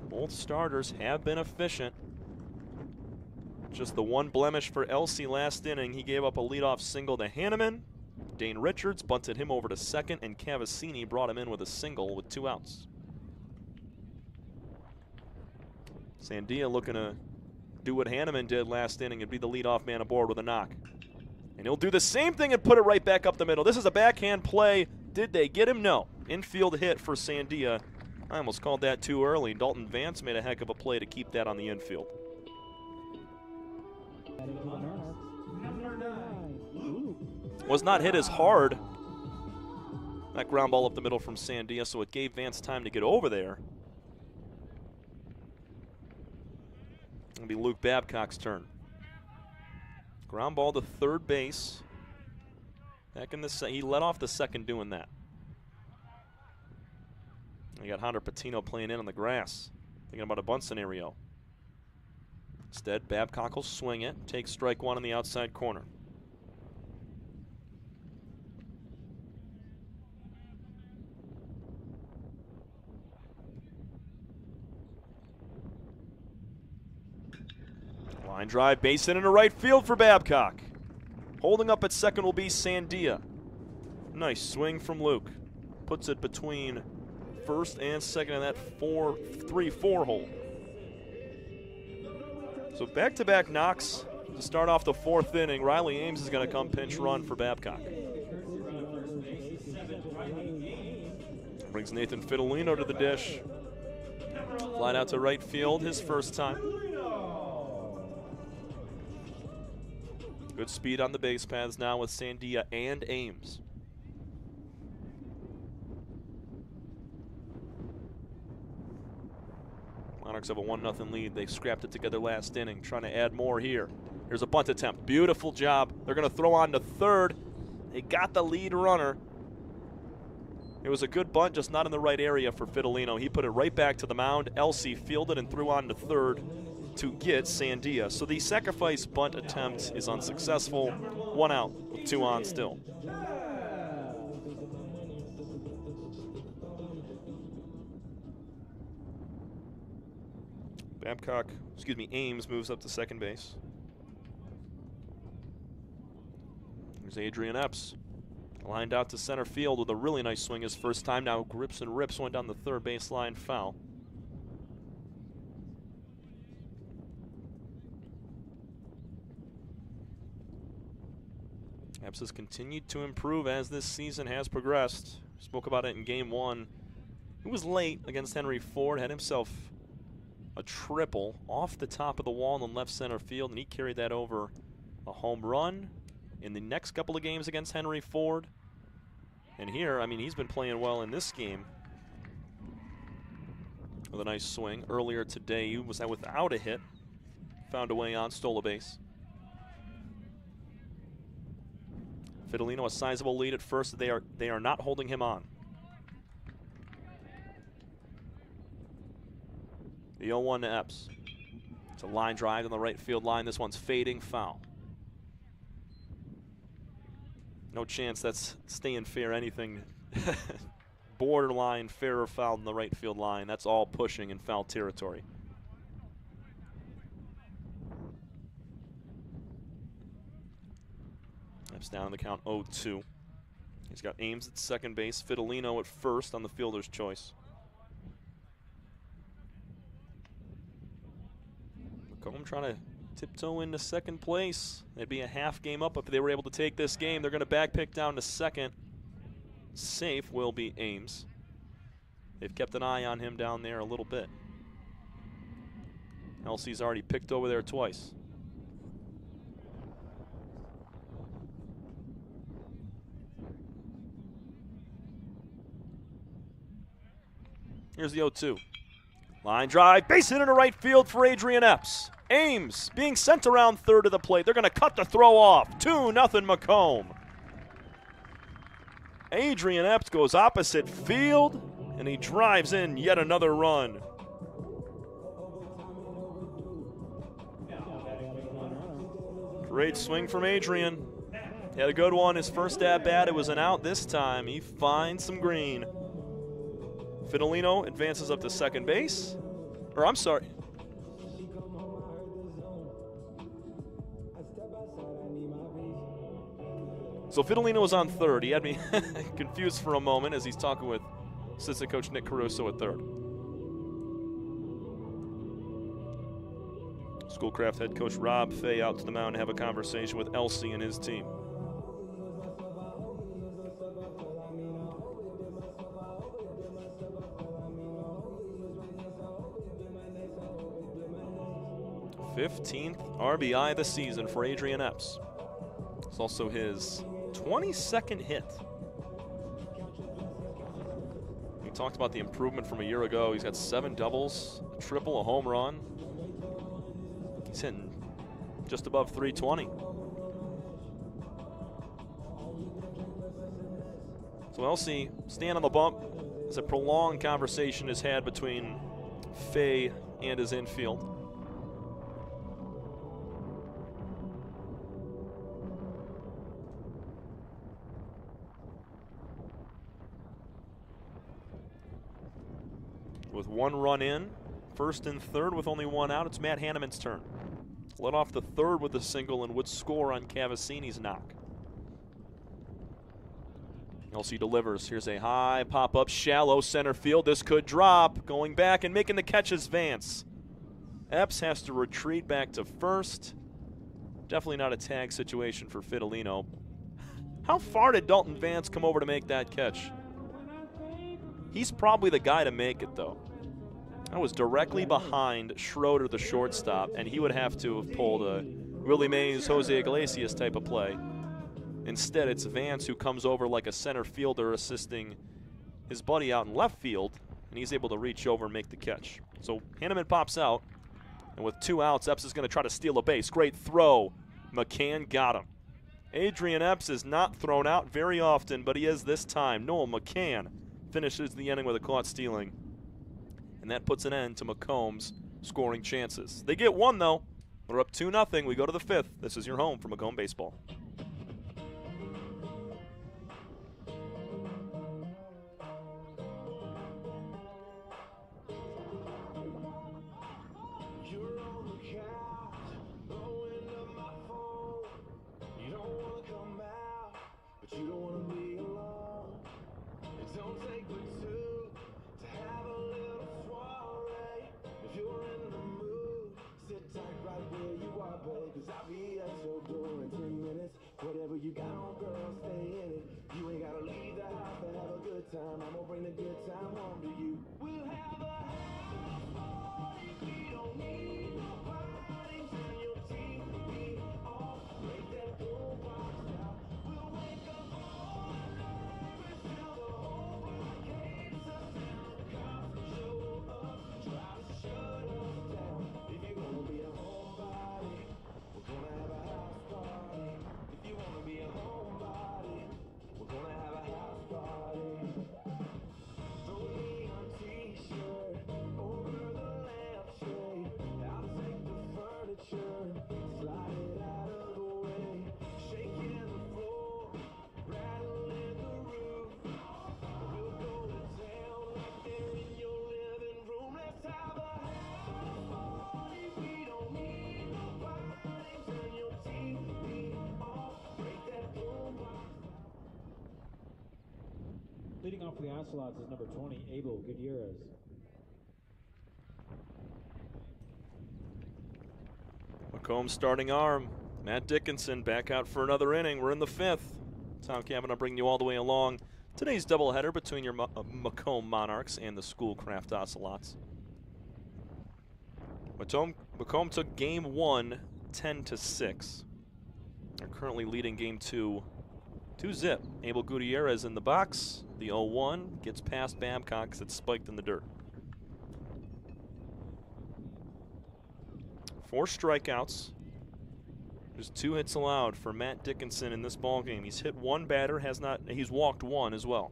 Both starters have been efficient. Just the one blemish for Elsie last inning. He gave up a leadoff single to Hanneman. Dane Richards bunted him over to second, and Cavassini brought him in with a single with 2 outs. Sandia looking to do what Hanneman did last inning and be the leadoff man aboard with a knock. And he'll do the same thing and put it right back up the middle. This is a backhand play. Did they get him? No. Infield hit for Sandia. I almost called that too early. Dalton Vance made a heck of a play to keep that on the infield. Number 9, Was not hit as hard. That ground ball up the middle from Sandia, so it gave Vance time to get over there. It'll be Luke Babcock's turn. Ground ball to third base. Back in the he led off the second doing that. You got Hunter Patino playing in on the grass. Thinking about a bunt scenario. Instead, Babcock will swing it, take strike one in the outside corner. Line drive, base hit into right field for Babcock. Holding up at second will be Sandia. Nice swing from Luke. Puts it between first and second in that 3-4 hole. So back-to-back knocks to start off the fourth inning. Riley Ames is going to come pinch run for Babcock. Brings Nathan Fidelino to the dish. Flight out to right field, his first time. Good speed on the base paths now with Sandia and Ames. Monarchs have a 1-0 lead. They scrapped it together last inning, trying to add more here. Here's a bunt attempt. Beautiful job. They're going to throw on to third. They got the lead runner. It was a good bunt, just not in the right area for Fidelino. He put it right back to the mound. Elsie fielded and threw on to third to get Sandia. So the sacrifice bunt attempt is unsuccessful. 1 out with 2 on still. Ames moves up to second base. There's Adrian Epps. Lined out to center field with a really nice swing his first time. Now grips and rips one down the third baseline, foul. Epps has continued to improve as this season has progressed. Spoke about it in game 1. He was late against Henry Ford, had himself a triple off the top of the wall in left center field, and he carried that over a home run in the next couple of games against Henry Ford. And here, I mean, he's been playing well in this game with a nice swing. Earlier today, he was without a hit. Found a way on, stole a base. Fidelino, a sizable lead at first. They are not holding him on. The 0-1 to Epps. It's a line drive on the right field line. This one's fading, foul. No chance that's staying fair, anything borderline fair or foul in the right field line. That's all pushing in foul territory. Epps down on the count 0-2. He's got Ames at second base, Fidelino at first on the fielder's choice. Macomb trying to tiptoe into second place. They'd be a half game up if they were able to take this game. They're going to back pick down to second. Safe will be Ames. They've kept an eye on him down there a little bit. Elsie's already picked over there twice. Here's the 0-2. Line drive, base hit into right field for Adrian Epps. Ames being sent around third of the plate. They're going to cut the throw off. 2-0 Macomb. Adrian Epps goes opposite field, and he drives in yet another run. Great swing from Adrian. He had a good one. His first at bat, it was an out this time. He finds some green. Fidelino advances up to second base. Or I'm sorry. So Fidelino was on third. He had me confused for a moment as he's talking with assistant coach Nick Caruso at third. Schoolcraft head coach Rob Fay out to the mound to have a conversation with Elsie and his team. #15th RBI this season for Adrian Epps. It's also his 22nd hit. We talked about the improvement from a year ago. He's got 7 doubles, a triple, a home run. He's hitting just above 320. So Elsie staying on the bump as a prolonged conversation is had between Fay and his infield. with 1 run in, 1st and 3rd with only 1 out. It's Matt Hanneman's turn. Led off the 3rd with a single and would score on Cavassini's knock. Elsie delivers. Here's a high pop-up, shallow center field. This could drop. Going back and making the catch is Vance. Epps has to retreat back to 1st. Definitely not a tag situation for Fidelino. How far did Dalton Vance come over to make that catch? He's probably the guy to make it, though. That was directly behind Schroeder, the shortstop, and he would have to have pulled a Willie Mays, Jose Iglesias type of play. Instead, it's Vance who comes over like a center fielder assisting his buddy out in left field, and he's able to reach over and make the catch. So Hanneman pops out, and with 2 outs, Epps is going to try to steal a base. Great throw. McCann got him. Adrian Epps is not thrown out very often, but he is this time. Noel McCann finishes the inning with a caught stealing. And that puts an end to Macomb's scoring chances. They get 1, though. We're up 2-0. We go to the 5th. This is your home for Macomb Baseball. You don't want to be alone. It don't take but 2 to have a little soiree. If you're in the mood, sit tight right where you are, babe. Cause I'll be at your door in 10 minutes. Whatever you got on, girl, stay in it. You ain't gotta leave the house to have a good time. I'm gonna bring the good time home to you. We'll have a house party. We don't need nobody. Turn your TV off. Make that boom box out. We'll wake up. Leading off for the Ocelots is number 20, Abel Gutierrez. Macomb starting arm. Matt Dickinson back out for another inning. We're in the 5th. Tom Cavanaugh bringing you all the way along today's doubleheader between your Macomb Monarchs and the Schoolcraft Ocelots. Macomb took game 1 10-6. They're currently leading game 2 2-zip. Abel Gutierrez in the box. The 0-1 gets past Babcock because it's spiked in the dirt. 4 strikeouts. There's 2 hits allowed for Matt Dickinson in this ball game. He's hit 1 batter, he's walked 1 as well.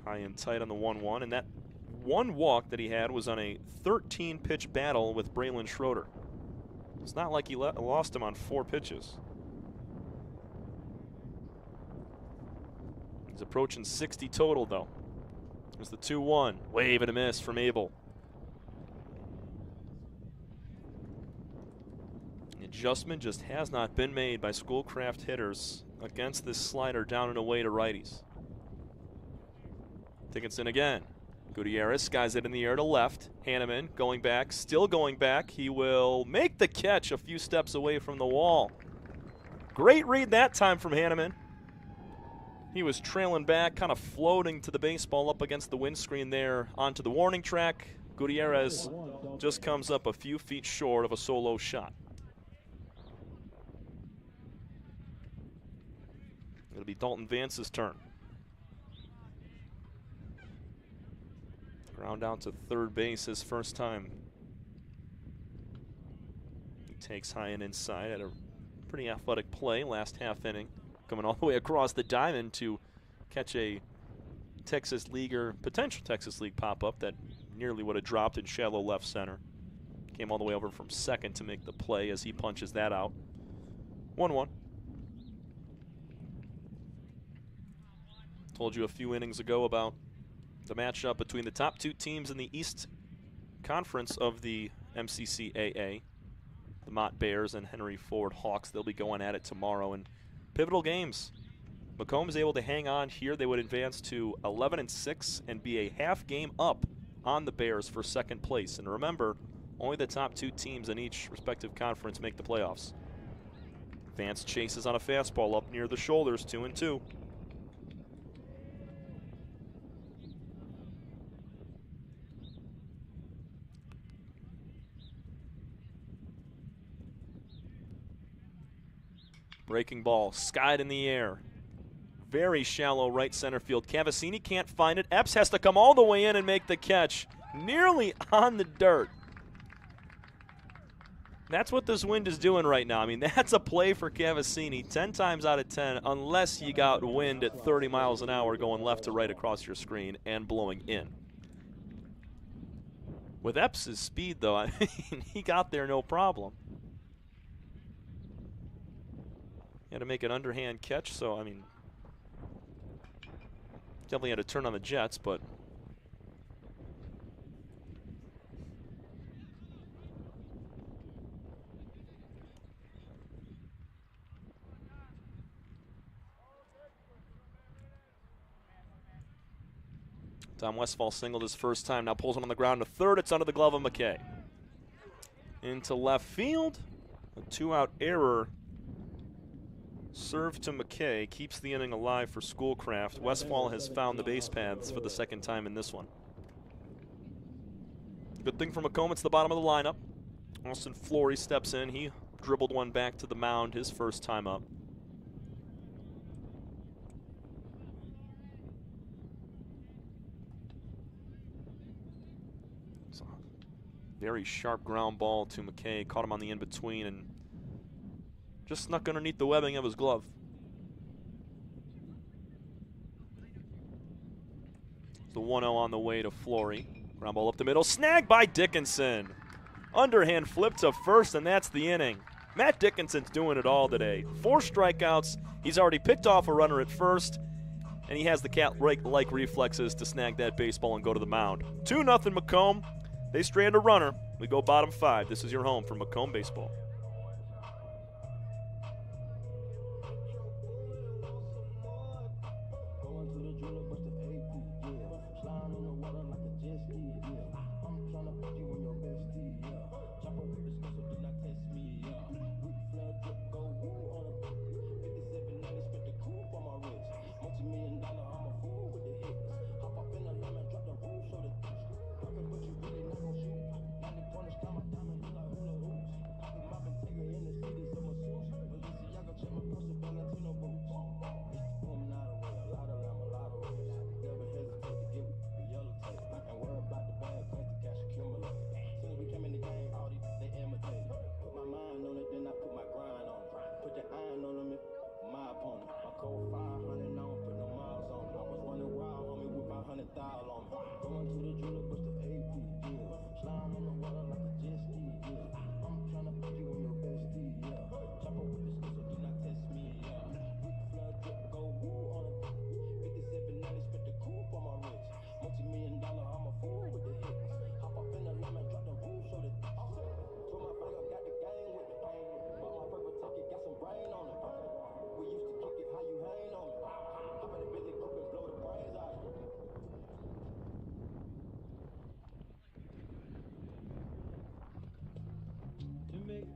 High and tight on the 1-1, and that 1 walk that he had was on a 13-pitch battle with Braylon Schroeder. It's not like he lost him on 4 pitches. He's approaching 60 total, though. There's the 2-1. Wave and a miss from Abel. The adjustment just has not been made by Schoolcraft hitters against this slider down and away to righties. Dickinson again. Gutierrez skies it in the air to left. Hanneman going back, still going back. He will make the catch a few steps away from the wall. Great read that time from Hanneman. He was trailing back, kind of floating to the baseball up against the windscreen there onto the warning track. Gutierrez just comes up a few feet short of a solo shot. It'll be Dalton Vance's turn. Ground out to third base his first time. He takes high and inside at a pretty athletic play last half inning. Coming all the way across the diamond to catch a Texas League or potential Texas League pop-up that nearly would have dropped in shallow left center. Came all the way over from second to make the play as he punches that out. 1-1. Told you a few innings ago about The matchup between the top 2 teams in the East Conference of the MCCAA, the Mott Bears and Henry Ford Hawks. They'll be going at it tomorrow in pivotal games. Macomb is able to hang on here. They would advance to 11-6 and be a half game up on the Bears for second place. And remember, only the top 2 teams in each respective conference make the playoffs. Vance chases on a fastball up near the shoulders, 2-2. Breaking ball, skied in the air. Very shallow right center field. Cavassini can't find it. Epps has to come all the way in and make the catch. Nearly on the dirt. That's what this wind is doing right now. I mean, that's a play for Cavassini 10 times out of 10, unless you got wind at 30 miles an hour going left to right across your screen and blowing in. With Epps' speed, though, I mean, he got there no problem. He had to make an underhand catch, so, I mean, definitely had to turn on the jets, but Tom Westfall singled his first time, now pulls one on the ground to third. It's under the glove of McKay. Into left field, a 2-out error. Serve to McKay keeps the inning alive for Schoolcraft. Westfall has found the base paths for the second time in this one. Good thing for Macomb, it's the bottom of the lineup. Austin Flory steps in. He dribbled one back to the mound his first time up. So, very sharp ground ball to McKay. Caught him on the in-between and just snuck underneath the webbing of his glove. The 1-0 on the way to Flory. Ground ball up the middle. Snagged by Dickinson. Underhand flip to first, and that's the inning. Matt Dickinson's doing it all today. 4 strikeouts. He's already picked off a runner at first, and he has the cat-like reflexes to snag that baseball and go to the mound. 2-0 Macomb. They strand a runner. We go bottom 5. This is your home for Macomb baseball.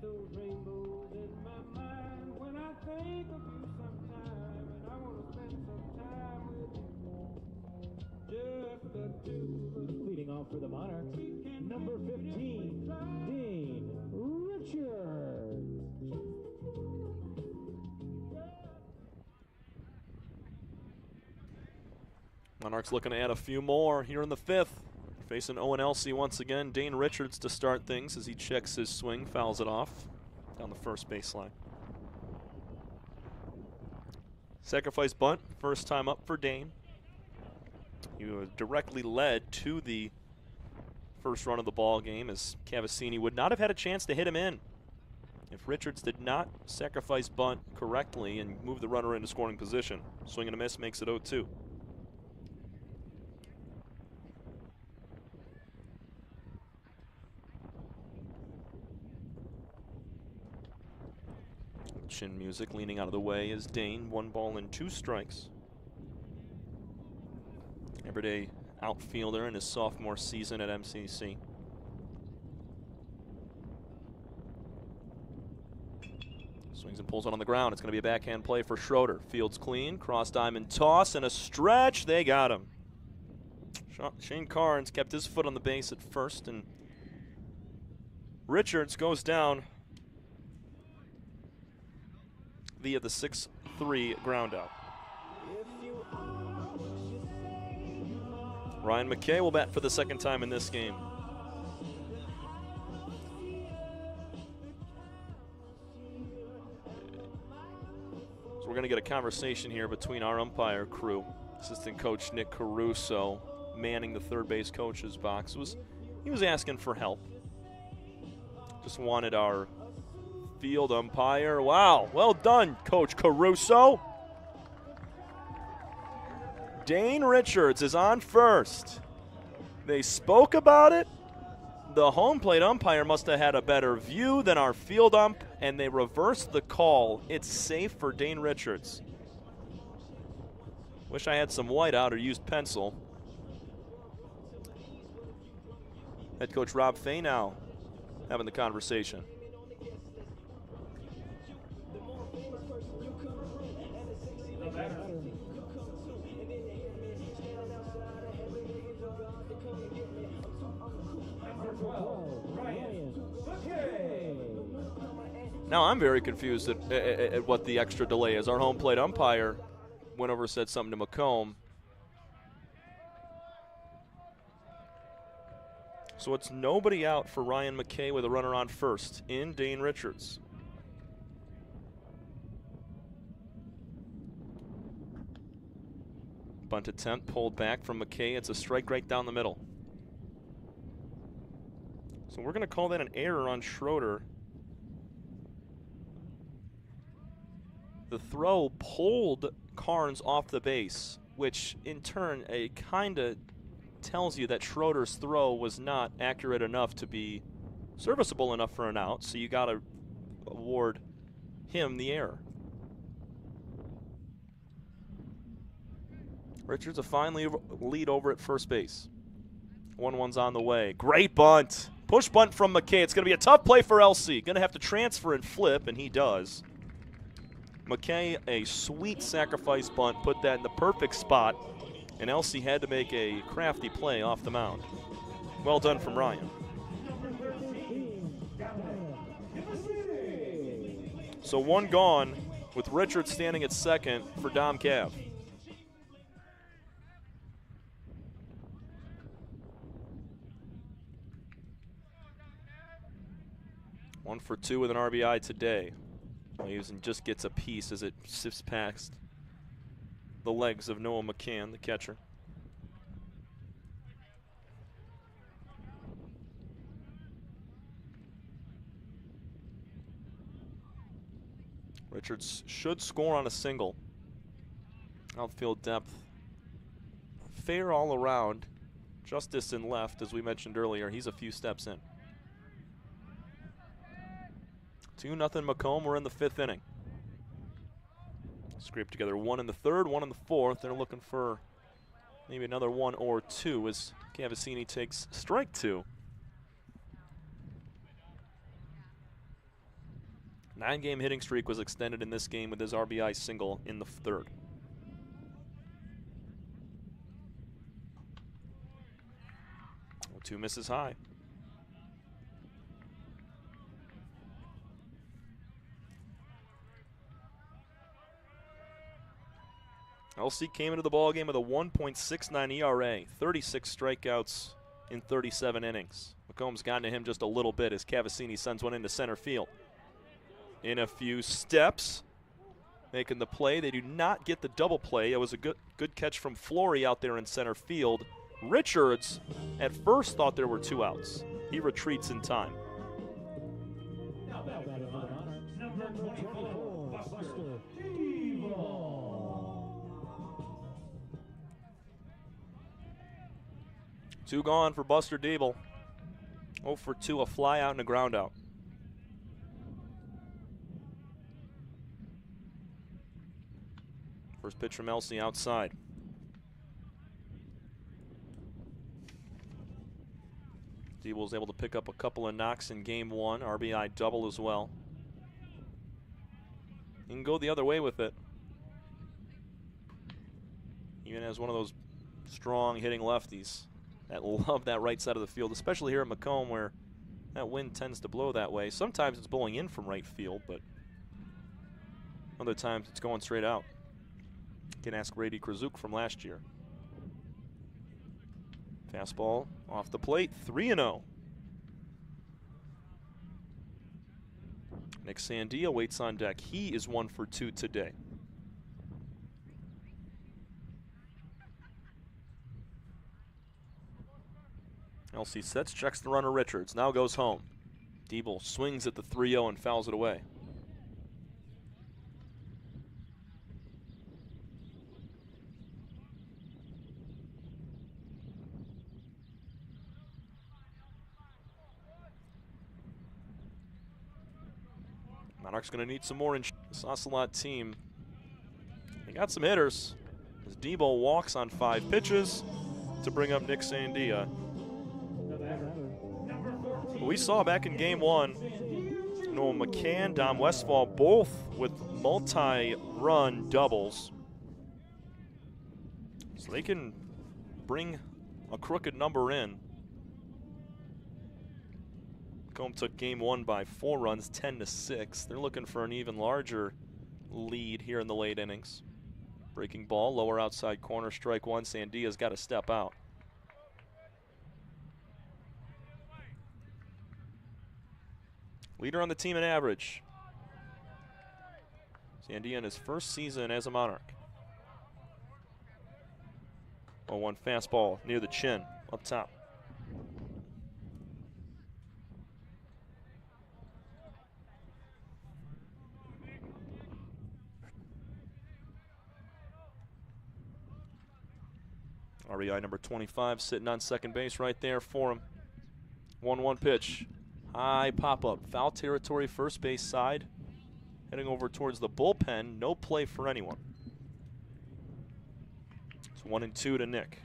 Those rainbows in my mind when I think of you sometime, and I want to spend some time with you. Just the two of us. Leading off for the Monarchs, number 15, Dean Richards. Monarchs looking to add a few more here in the 5th. Facing Owen Elsey once again. Dane Richards to start things as he checks his swing, fouls it off down the first baseline. Sacrifice bunt, first time up for Dane. He was directly led to the first run of the ball game as Cavassini would not have had a chance to hit him in if Richards did not sacrifice bunt correctly and move the runner into scoring position. Swing and a miss makes it 0-2. chin music. Leaning out of the way is Dane. 1 ball and 2 strikes. Everyday outfielder in his sophomore season at MCC. Swings and pulls it on the ground. It's going to be a backhand play for Schroeder. Fields clean, cross diamond toss, and a stretch. They got him. Shane Carnes kept his foot on the base at first, and Richards goes down via the 6-3 ground out. Ryan McKay will bat for the 2nd time in this game. So we're going to get a conversation here between our umpire crew. Assistant coach Nick Caruso, manning the third base coach's box, he was asking for help. Just wanted our field umpire. Wow, well done, Coach Caruso. Dane Richards is on first. They spoke about it. The home plate umpire must have had a better view than our field ump, and they reversed the call. It's safe for Dane Richards. Wish I had some white out or used pencil. Head coach Rob Fay now having the conversation. Now I'm very confused at what the extra delay is. Our home plate umpire went over and said something to Macomb. So it's nobody out for Ryan McKay with a runner on first in Dane Richards. Bunt attempt pulled back from McKay. It's a strike right down the middle. So we're going to call that an error on Schroeder. The throw pulled Carnes off the base, which in turn kind of tells you that Schroeder's throw was not accurate enough to be serviceable enough for an out, so you got to award him the error. Richards a fine lead over at first base. 1-1's on the way. Great bunt. Push bunt from McKay. It's going to be a tough play for LC. Going to have to transfer and flip, and he does. McKay, a sweet sacrifice bunt, put that in the perfect spot, and LC had to make a crafty play off the mound. Well done from Ryan. So 1 gone with Richards standing at second for Dom Cav. One for 2 with an RBI today. Leaves and just gets a piece as it sifts past the legs of Noah McCann, the catcher. Richards should score on a single. Outfield depth fair all around. Justice in left, as we mentioned earlier. He's a few steps in. 2-0 Macomb. We're in the 5th inning. Scrape together 1 in the 3rd, 1 in the 4th. They're looking for maybe another 1 or 2 as Cavassini takes strike 2. 9-game hitting streak was extended in this game with his RBI single in the 3rd. Oh, 2 misses high. LC came into the ballgame with a 1.69 ERA, 36 strikeouts in 37 innings. Macomb's gotten to him just a little bit as Cavassini sends one into center field. In a few steps, making the play. They do not get the double play. It was a good catch from Flory out there in center field. Richards at first thought there were 2 outs. He retreats in time. Two gone for Buster Diebel. 0 for 2, a fly out and a ground out. First pitch from Elsie outside. Diebel was able to pick up a couple of knocks in game 1, RBI double as well. You can go the other way with it. Even as one of those strong hitting lefties that love that right side of the field, especially here at Macomb where that wind tends to blow that way. Sometimes it's blowing in from right field, but other times it's going straight out. You can ask Brady Krasuk from last year. Fastball off the plate, 3-0. Nick Sandia waits on deck. He is 1 for 2 today. Elsie sets, checks the runner Richards, now goes home. Diebel swings at the 3-0 and fouls it away. Monarchs going to need some more. This Ocelot team, they got some hitters as Diebel walks on 5 pitches to bring up Nick Sandia. We saw back in game 1, Noah McCann, Dom Westfall, both with multi-run doubles. So they can bring a crooked number in. Macomb took game 1 by 4 runs, 10-6. They're looking for an even larger lead here in the late innings. Breaking ball, lower outside corner, strike 1. Sandia's got to step out. Leader on the team in average. Sandia in his first season as a Monarch. 0-1 fastball near the chin, up top. RBI number 25 sitting on second base right there for him. 1-1 pitch. High pop-up. Foul territory, first base side. Heading over towards the bullpen. No play for anyone. It's 1-2 to Nick.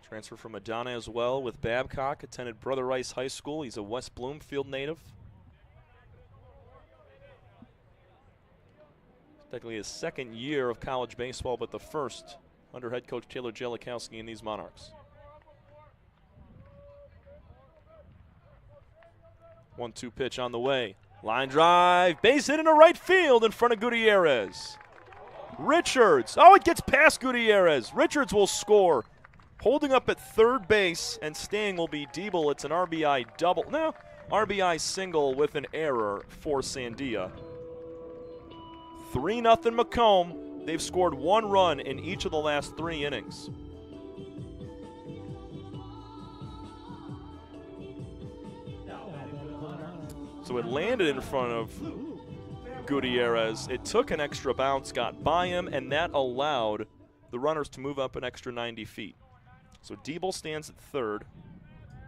Transfer from Madonna as well with Babcock. Attended Brother Rice High School. He's a West Bloomfield native. Technically his second year of college baseball, but the first under head coach Taylor Jellikowski in these Monarchs. 1-2 pitch on the way. Line drive, base hit into right field in front of Gutierrez. Richards, oh, it gets past Gutierrez. Richards will score. Holding up at third base and staying will be Diebel. It's an RBI double. No, RBI single with an error for Sandia. 3-0 Macomb. They've scored 1 run in each of the last 3 innings. So it landed in front of Gutierrez. It took an extra bounce, got by him, and that allowed the runners to move up an extra 90 feet. So Diebel stands at third.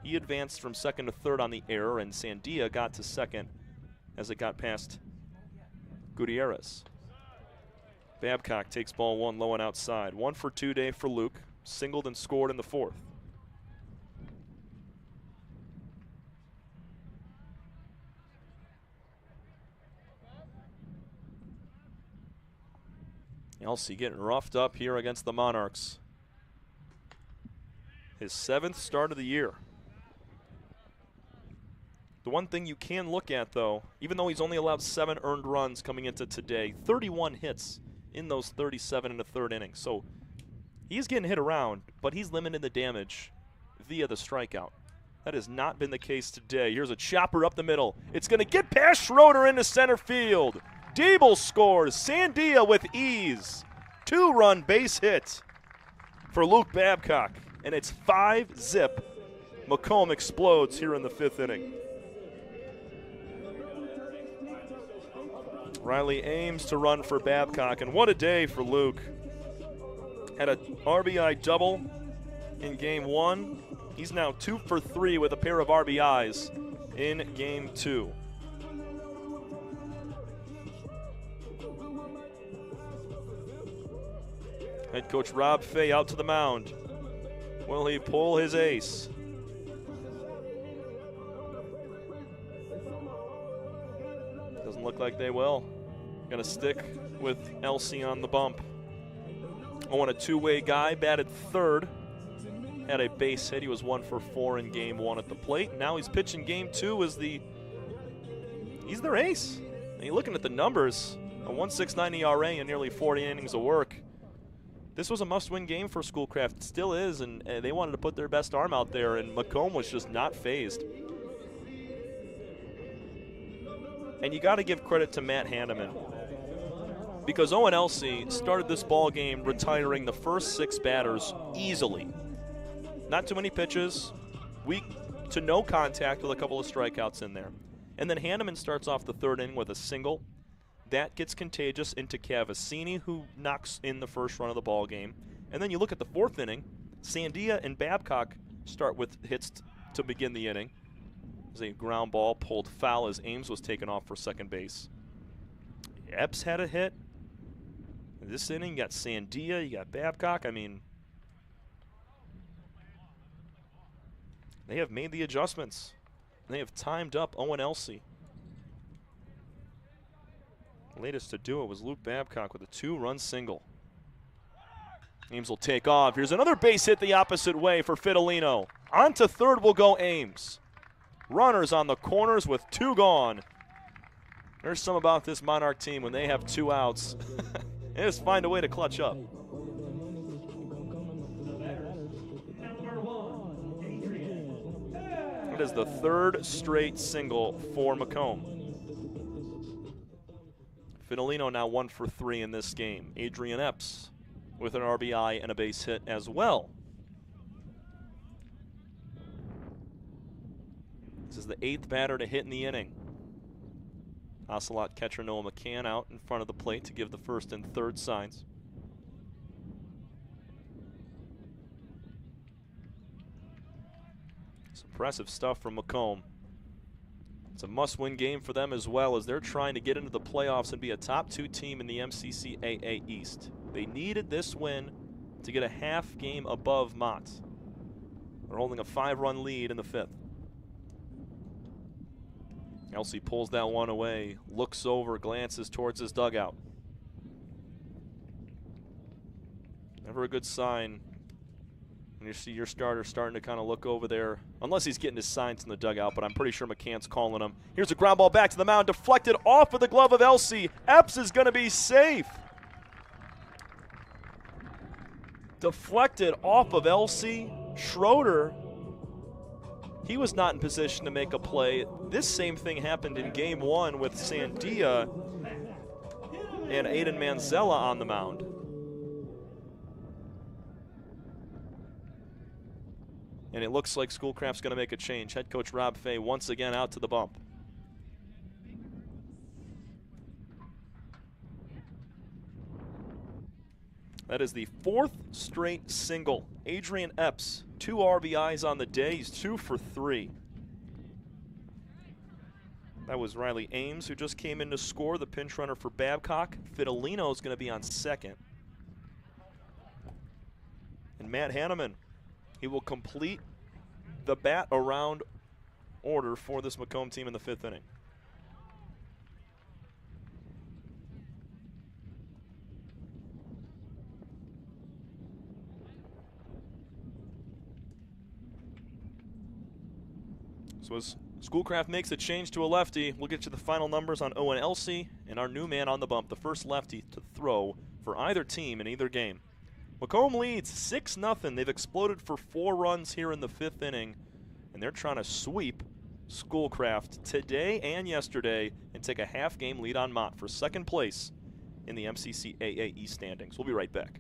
He advanced from second to third on the error, and Sandia got to second as it got past Gutierrez. Babcock takes ball 1 low and outside. 1 for 2 day for Luke. Singled and scored in the 4th. Elsie getting roughed up here against the Monarchs. His 7th start of the year. The one thing you can look at, though, even though he's only allowed 7 earned runs coming into today, 31 hits in those 37 in the 3rd inning. So he's getting hit around, but he's limiting the damage via the strikeout. That has not been the case today. Here's a chopper up the middle. It's going to get past Schroeder into center field. Diebel scores. Sandia with ease. 2-run base hit for Luke Babcock. And it's 5-zip. Macomb explodes here in the 5th inning. Riley aims to run for Babcock, and what a day for Luke. Had a RBI double in game 1. He's now 2 for 3 with a pair of RBIs in game 2. Head coach Rob Fay out to the mound. Will he pull his ace? Doesn't look like they will. Gonna stick with Elsie on the bump. Owen, a two-way guy, batted third. Had a base hit. He was 1 for 4 in game 1 at the plate. Now he's pitching game 2 as he's their ace. And you're looking at the numbers, a 1.69 ERA and nearly 40 innings of work. This was a must-win game for Schoolcraft. It still is, and they wanted to put their best arm out there, and Macomb was just not phased. And you got to give credit to Matt Hanneman, because Owen Elsie started this ball game retiring the first 6 batters easily. Not too many pitches, weak to no contact with a couple of strikeouts in there. And then Hanneman starts off the 3rd inning with a single. That gets contagious into Cavassini, who knocks in the first run of the ball game. And then you look at the 4th inning, Sandia and Babcock start with hits to begin the inning. There's a ground ball pulled foul as Ames was taken off for second base. Epps had a hit. This inning, you got Sandia, you got Babcock. I mean, they have made the adjustments. They have timed up Owen Elsie. Latest to do it was Luke Babcock with a 2-run single. Ames will take off. Here's another base hit the opposite way for Fidelino. On to 3rd will go Ames. Runners on the corners with 2 gone. There's some about this Monarch team when they have 2 outs. They just find a way to clutch up. It is the 3rd straight single for Macomb. Fidelino now 1 for 3 in this game. Adrian Epps with an RBI and a base hit as well. This is the 8th batter to hit in the inning. Ocelot catcher Noah McCann out in front of the plate to give the 1st and 3rd signs. It's impressive stuff from Macomb. It's a must-win game for them as well, as they're trying to get into the playoffs and be a top 2 team in the MCCAA East. They needed this win to get a half game above Mott. They're holding a 5-run lead in the 5th. Elsie pulls that one away, looks over, glances towards his dugout. Never a good sign when you see your starter starting to kind of look over there, unless he's getting his signs in the dugout, but I'm pretty sure McCann's calling him. Here's a ground ball back to the mound, deflected off of the glove of Elsie. Epps is going to be safe. Deflected off of Elsie. Schroeder, he was not in position to make a play. This same thing happened in game 1 with Sandia and Aiden Manzella on the mound. And it looks like Schoolcraft's going to make a change. Head coach Rob Fay once again out to the bump. That is the 4th straight single. Adrian Epps, 2 RBIs on the day. He's 2 for 3. That was Riley Ames, who just came in to score, the pinch runner for Babcock. Fidelino is going to be on second. And Matt Hanneman, he will complete the bat around order for this Macomb team in the 5th inning. So as Schoolcraft makes a change to a lefty, we'll get you the final numbers on Owen Elsie and our new man on the bump, the first lefty to throw for either team in either game. Macomb leads 6-0. They've exploded for 4 runs here in the 5th inning, and they're trying to sweep Schoolcraft today and yesterday and take a half-game lead on Mott for 2nd place in the MCCAA East standings. We'll be right back.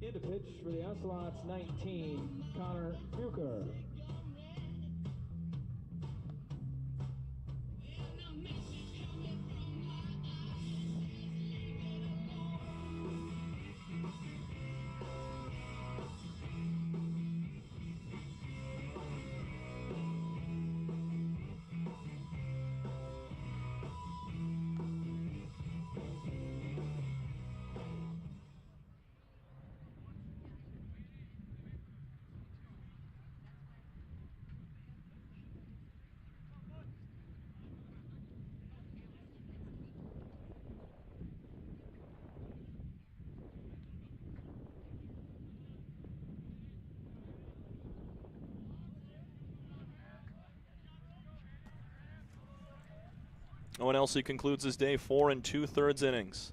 And a pitch for the Ocelots, 19, Connor Bucher. Owen Elsey concludes his day 4 2/3 innings.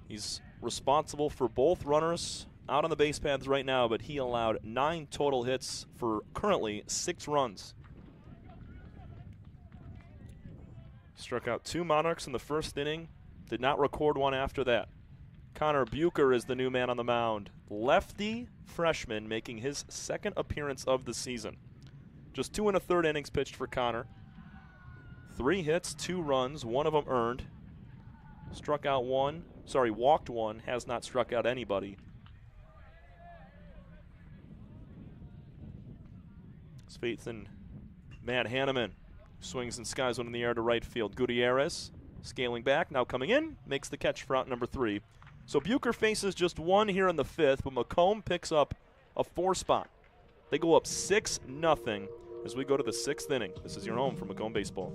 He's responsible for both runners out on the base paths right now, but he allowed 9 total hits for currently 6 runs. Struck out 2 Monarchs in the first inning, did not record one after that. Connor Bucher is the new man on the mound. Lefty freshman making his second appearance of the season. Just 2 1/3 innings pitched for Connor. 3 hits, 2 runs, 1 of them earned. Walked 1, has not struck out anybody. His faith in Matt Hanneman. Swings and skies one in the air to right field. Gutierrez scaling back, now coming in, makes the catch for out number 3. So Bucher faces just 1 here in the 5th, but Macomb picks up a 4 spot. They go up 6-0 as we go to the 6th inning. This is your home for Macomb Baseball.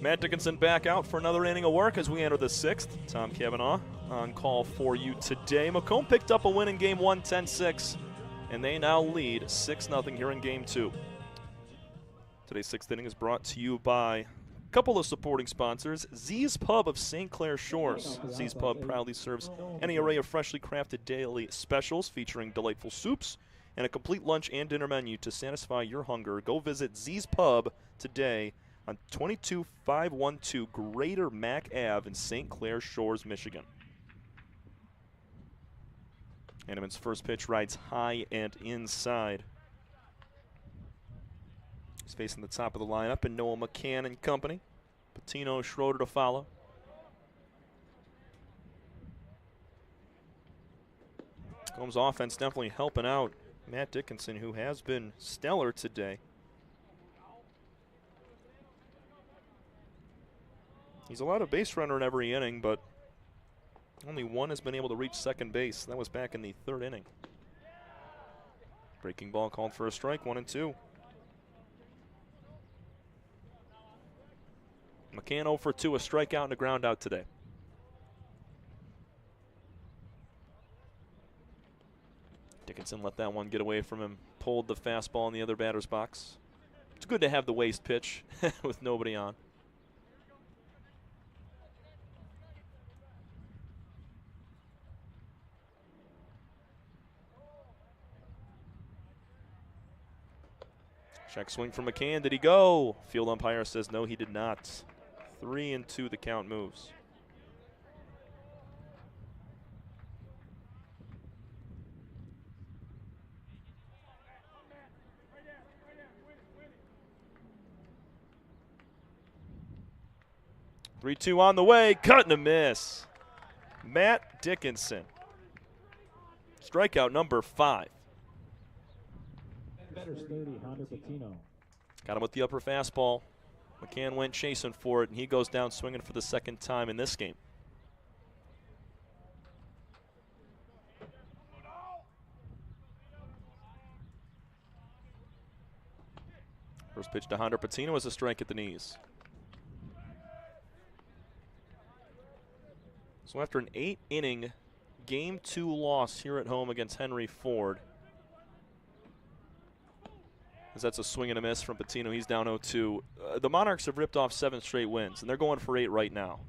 Matt Dickinson back out for another inning of work as we enter the 6th. Tom Cavanaugh on call for you today. Macomb picked up a win in Game 1, 10-6, and they now lead 6-0 here in Game 2. Today's 6th inning is brought to you by a couple of supporting sponsors. Z's Pub of St. Clair Shores. Z's Pub proudly serves any array of freshly crafted daily specials featuring delightful soups and a complete lunch and dinner menu to satisfy your hunger. Go visit Z's Pub today on 22512 Greater Mac Ave in St. Clair Shores, Michigan. Hanneman's first pitch rides high and inside. He's facing the top of the lineup and Noah McCann and company. Patino, Schroeder to follow. Combs' offense definitely helping out Matt Dickinson, who has been stellar today. He's allowed a base runner in every inning, but only 1 has been able to reach second base. That was back in the 3rd inning. Breaking ball called for a strike, 1-2. McCann 0 for 2, a strikeout and a ground out today. Dickinson let that one get away from him, pulled the fastball in the other batter's box. It's good to have the waste pitch with nobody on. Check swing from McCann. Did he go? Field umpire says no, he did not. 3-2 the count moves. Three-two on the way. Cut and a miss. Matt Dickinson. Strikeout number 5. Batters 30, Hunter Patino. Got him with the upper fastball. McCann went chasing for it, and he goes down swinging for the second time in this game. First pitch to Hunter Patino is a strike at the knees. So after an 8-inning Game 2 loss here at home against Henry Ford, as that's a swing and a miss from Patino, he's down 0-2. The Monarchs have ripped off 7 straight wins, and they're going for 8 right now.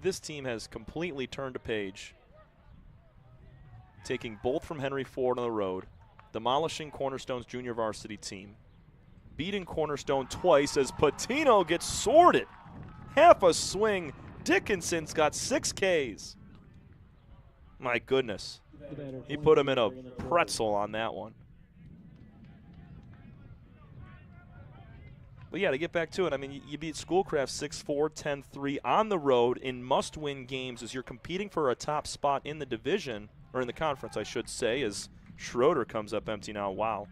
This team has completely turned a page, taking both from Henry Ford on the road, demolishing Cornerstone's junior varsity team, beating Cornerstone twice as Patino gets sorted. Half a swing. Dickinson's got 6 Ks. My goodness. He put him in a pretzel on that one. But yeah, to get back to it, I mean, you beat Schoolcraft 6-4, 10-3 on the road in must-win games as you're competing for a top spot in the division, or in the conference, I should say, as Schroeder comes up empty now. Wow.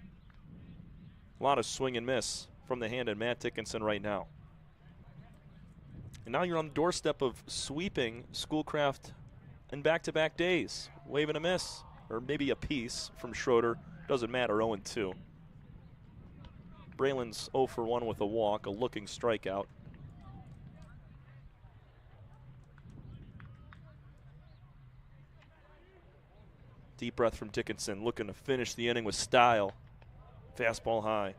A lot of swing and miss from the hand of Matt Dickinson right now. And now you're on the doorstep of sweeping Schoolcraft in back-to-back days. Wave and a miss, or maybe a piece from Schroeder. Doesn't matter, 0-2. Braylon's 0 for 1 with a walk, a looking strikeout. Deep breath from Dickinson, looking to finish the inning with style. Fastball high.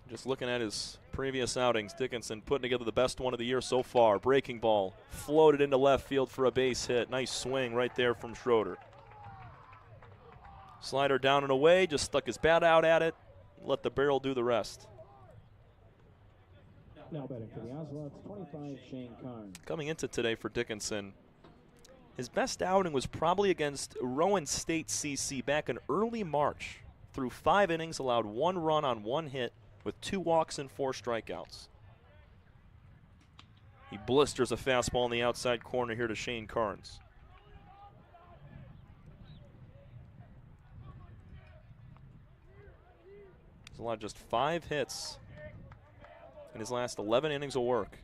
Just looking at his previous outings, Dickinson putting together the best one of the year so far. Breaking ball, floated into left field for a base hit. Nice swing right there from Schroeder. Slider down and away, just stuck his bat out at it, let the barrel do the rest. Now batting for the Ocelots, 25, Shane Karn. Coming into today for Dickinson, his best outing was probably against Rowan State CC back in early March. Through 5 innings, allowed 1 run on 1 hit, with 2 walks and 4 strikeouts. He blisters a fastball in the outside corner here to Shane Carnes. He's allowed just 5 hits in his last 11 innings of work.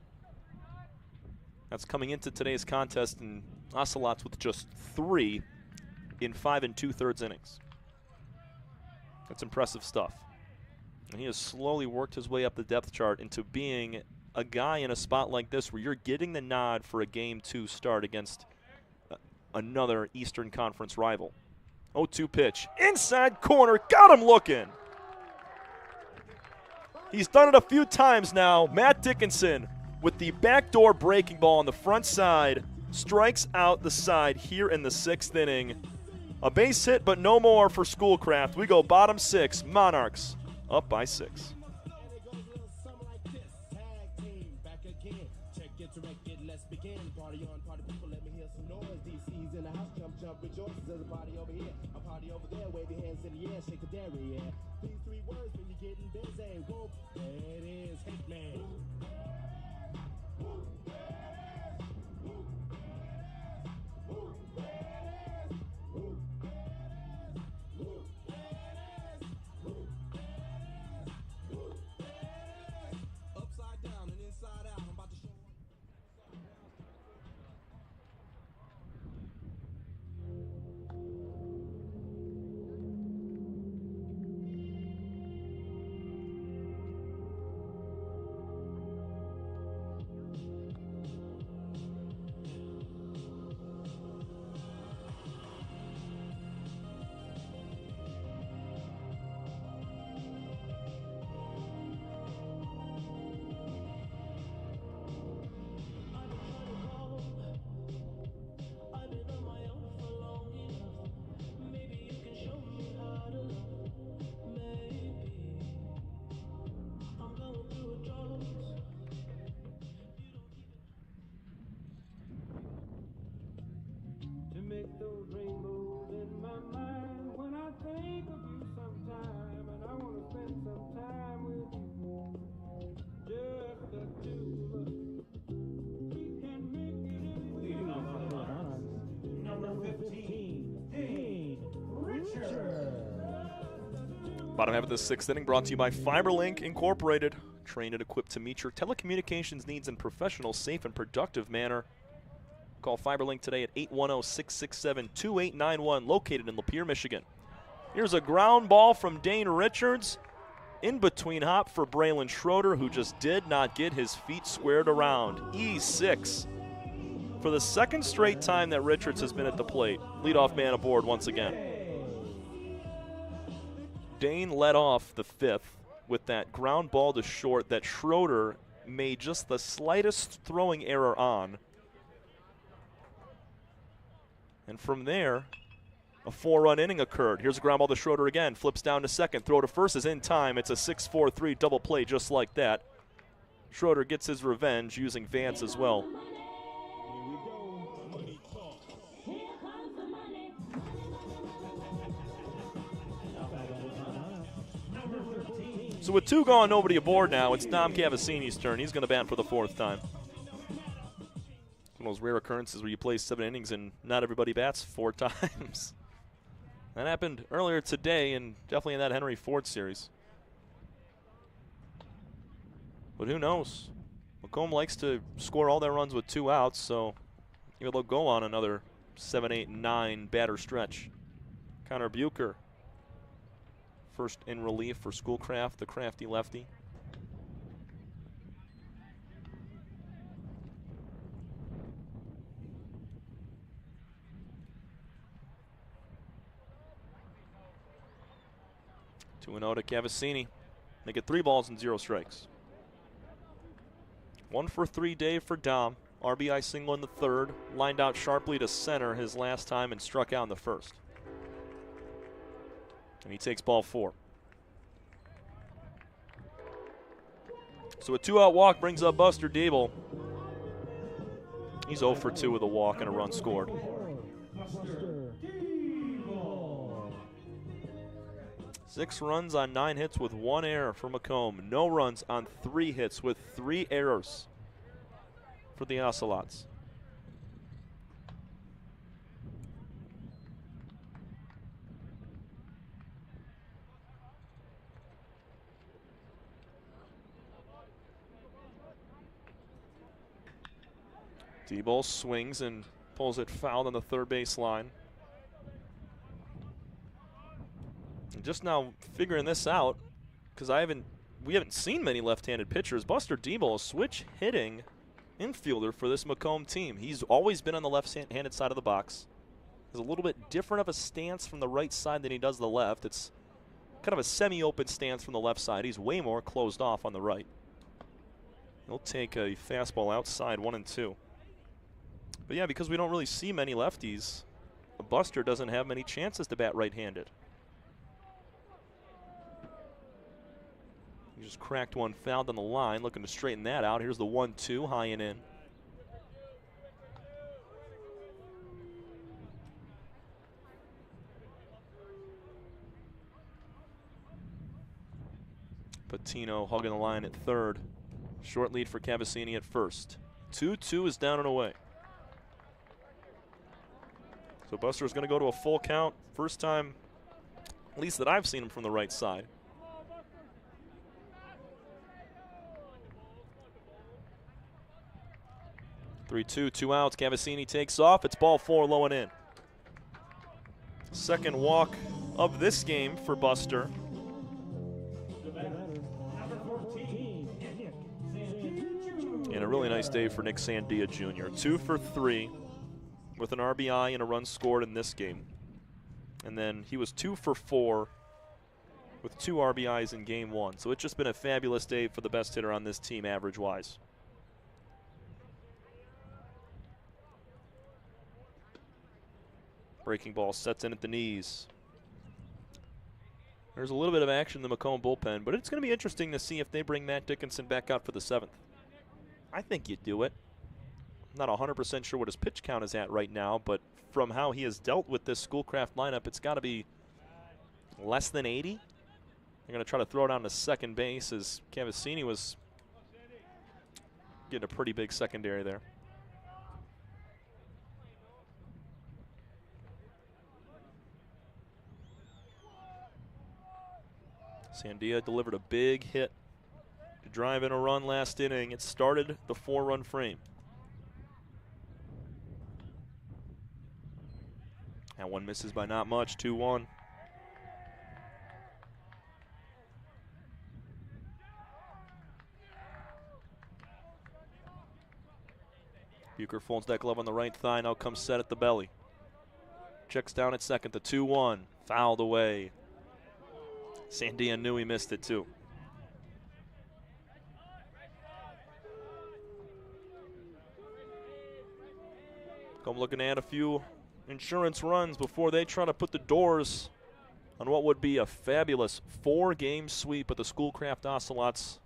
That's coming into today's contest in Ocelots with just 3 in 5 2/3 innings. That's impressive stuff. And he has slowly worked his way up the depth chart into being a guy in a spot like this where you're getting the nod for a Game 2 start against another Eastern Conference rival. 0-2 pitch. Inside corner. Got him looking. He's done it a few times now. Matt Dickinson with the backdoor breaking ball on the front side strikes out the side here in the 6th inning. A base hit, but no more for Schoolcraft. We go bottom 6. Monarchs up by 6. Bottom half of the 6th inning brought to you by FiberLink Incorporated. Trained and equipped to meet your telecommunications needs in professional, safe, and productive manner. Call FiberLink today at 810-667-2891, located in Lapeer, Michigan. Here's a ground ball from Dane Richards. In between hop for Braylon Schroeder, who just did not get his feet squared around. E6. For the 2nd straight time that Richards has been at the plate. Leadoff man aboard once again. Dane led off the 5th with that ground ball to short that Schroeder made just the slightest throwing error on. And from there, a 4-run inning occurred. Here's a ground ball to Schroeder again. Flips down to 2nd. Throw to 1st is in time. It's a 6-4-3 double play just like that. Schroeder gets his revenge using Vance as well. So with 2 gone, nobody aboard now, it's Dom Cavassini's turn. He's going to bat for the 4th time. One of those rare occurrences where you play 7 innings and not everybody bats 4 times. That happened earlier today and definitely in that Henry Ford series. But who knows? Macomb likes to score all their runs with 2 outs, so maybe they'll go on another 7, 8, 9 batter stretch. Connor Bucher, first in relief for Schoolcraft, the crafty lefty. Two 2-0 to Cavassini. They get 3 balls and 0 strikes. 1 for 3 Dave for Dom. RBI single in the 3rd. Lined out sharply to center his last time and struck out in the 1st. And he takes ball 4. So a 2-out walk brings up Buster Diebel. He's 0 for 2 with a walk and a run scored. 6 runs on 9 hits with 1 error for Macomb. No runs on 3 hits with 3 errors for the Ocelots. D-ball swings and pulls it foul on the 3rd base line. And just now figuring this out, because we haven't seen many left-handed pitchers. Buster Diebel, a switch hitting infielder for this Macomb team. He's always been on the left-handed side of the box. Has a little bit different of a stance from the right side than he does the left. It's kind of a semi-open stance from the left side. He's way more closed off on the right. He'll take a fastball outside, 1-2. But yeah, because we don't really see many lefties, Buster doesn't have many chances to bat right-handed. He just cracked one, fouled on the line, looking to straighten that out. Here's the 1-2, high and in. Patino hugging the line at 3rd. Short lead for Cavassini at 1st. 2-2 is down and away. So Buster's going to go to a full count. First time, at least that I've seen him from the right side. (3-2), 2 outs. Cavassini takes off. It's ball 4, low and in. Second walk of this game for Buster. And a really nice day for Nick Sandia Jr. 2 for 3 with an RBI and a run scored in this game. And then he was 2 for 4 with 2 RBIs in game 1. So it's just been a fabulous day for the best hitter on this team average-wise. Breaking ball sets in at the knees. There's a little bit of action in the Macomb bullpen, but it's going to be interesting to see if they bring Matt Dickinson back out for the 7th. I think you do it. I'm not 100% sure what his pitch count is at right now, but from how he has dealt with this Schoolcraft lineup, it's got to be less than 80. They're going to try to throw it down to second base as Cavassini was getting a pretty big secondary there. Sandia delivered a big hit to drive in a run last inning. It started the 4-run frame. That one misses by not much, 2-1. Bucher folds that glove on the right thigh, now comes set at the belly. Checks down at second, the 2-1, fouled away. Sandia knew he missed it too. Come looking to add a few insurance runs before they try to put the doors on what would be a fabulous 4-game sweep of the Schoolcraft Ocelots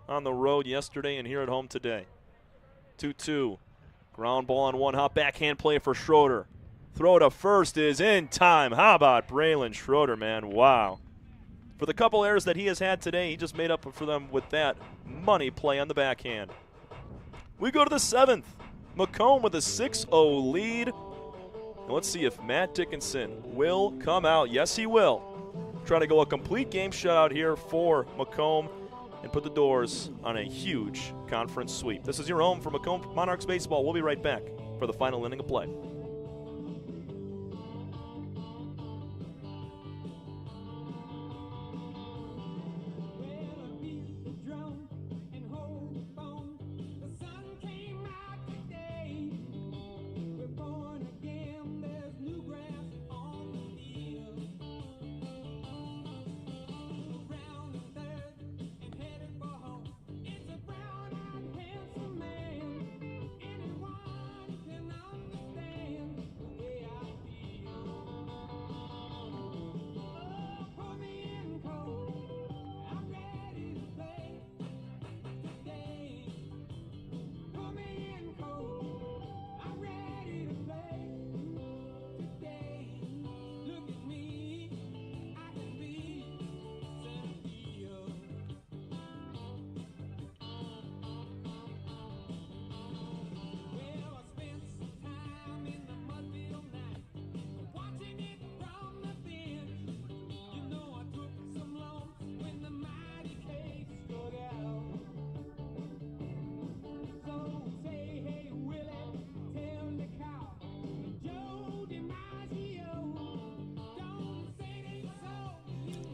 on the road yesterday and here at home today. 2-2. Ground ball on one hop, backhand play for Schroeder. Throw to first is in time. How about Braylon Schroeder, man? Wow. For the couple errors that he has had today, he just made up for them with that money play on the backhand. We go to the 7th. Macomb with a 6-0 lead. And let's see if Matt Dickinson will come out. Yes, he will. Try to go a complete game shutout here for Macomb and put the doors on a huge conference sweep. This is your home for Macomb Monarchs baseball. We'll be right back for the final inning of play.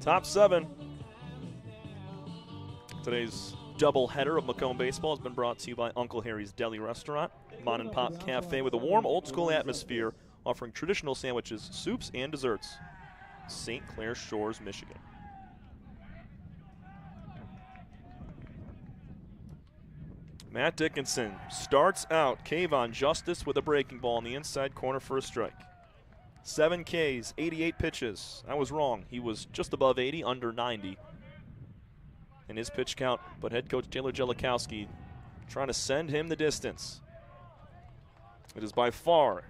Top 7. Today's doubleheader of Macomb baseball has been brought to you by Uncle Harry's Deli Restaurant, Mom and Pop Cafe with a warm, old-school atmosphere, offering traditional sandwiches, soups, and desserts. St. Clair Shores, Michigan. Matt Dickinson starts out. Kayvon Justice with a breaking ball in the inside corner for a strike. 7 Ks, 88 pitches. I was wrong. He was just above 80, under 90 in his pitch count. But head coach Taylor Jellikowski trying to send him the distance. It is by far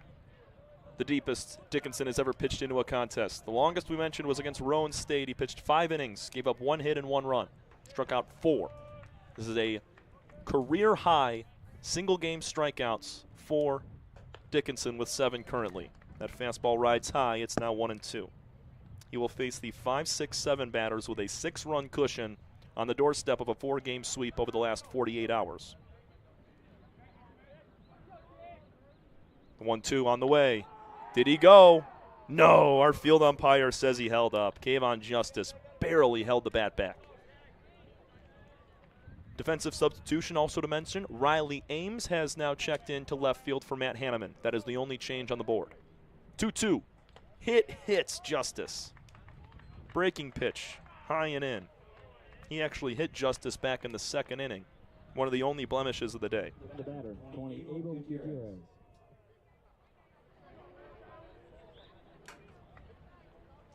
the deepest Dickinson has ever pitched into a contest. The longest we mentioned was against Rowan State. He pitched 5 innings, gave up 1 hit and 1 run, struck out 4. This is a career high single game strikeouts for Dickinson with 7 currently. That fastball rides high. It's now 1-2. He will face the 5, 6, 7 batters with a 6-run cushion on the doorstep of a 4-game sweep over the last 48 hours. 1-2 on the way. Did he go? No. Our field umpire says he held up. Kayvon Justice barely held the bat back. Defensive substitution also to mention. Riley Ames has now checked in to left field for Matt Hanneman. That is the only change on the board. 2-2. Hits Justice. Breaking pitch, high and in. He actually hit Justice back in the 2nd inning. One of the only blemishes of the day. The batter, 20, Abel Gutierrez.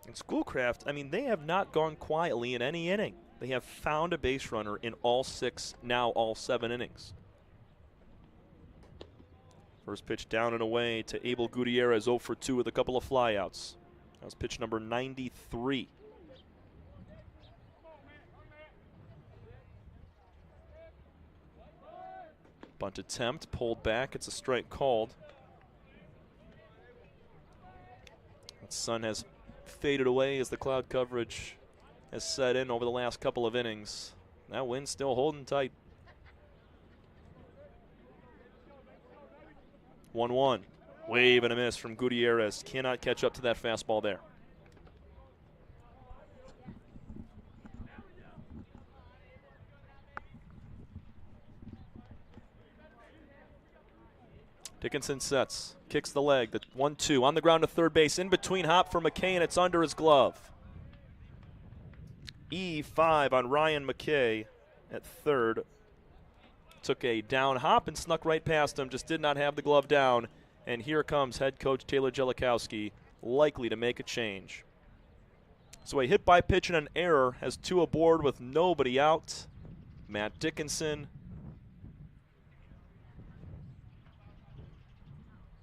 In Schoolcraft, I mean, they have not gone quietly in any inning. They have found a base runner in all 6, now all 7 innings. First pitch down and away to Abel Gutierrez, 0 for 2 with a couple of flyouts. That was pitch number 93. Bunt attempt, pulled back. It's a strike called. The sun has faded away as the cloud coverage has set in over the last couple of innings. That wind's still holding tight. 1-1. Wave and a miss from Gutierrez. Cannot catch up to that fastball there. Dickinson sets, kicks the leg, the 1-2 on the ground to third base, in between hop for McKay, and it's under his glove. E5 on Ryan McKay at third. Took a down hop and snuck right past him, just did not have the glove down. And here comes head coach Taylor Jellikowski, likely to make a change. So a hit by pitch and an error has 2 aboard with nobody out. Matt Dickinson.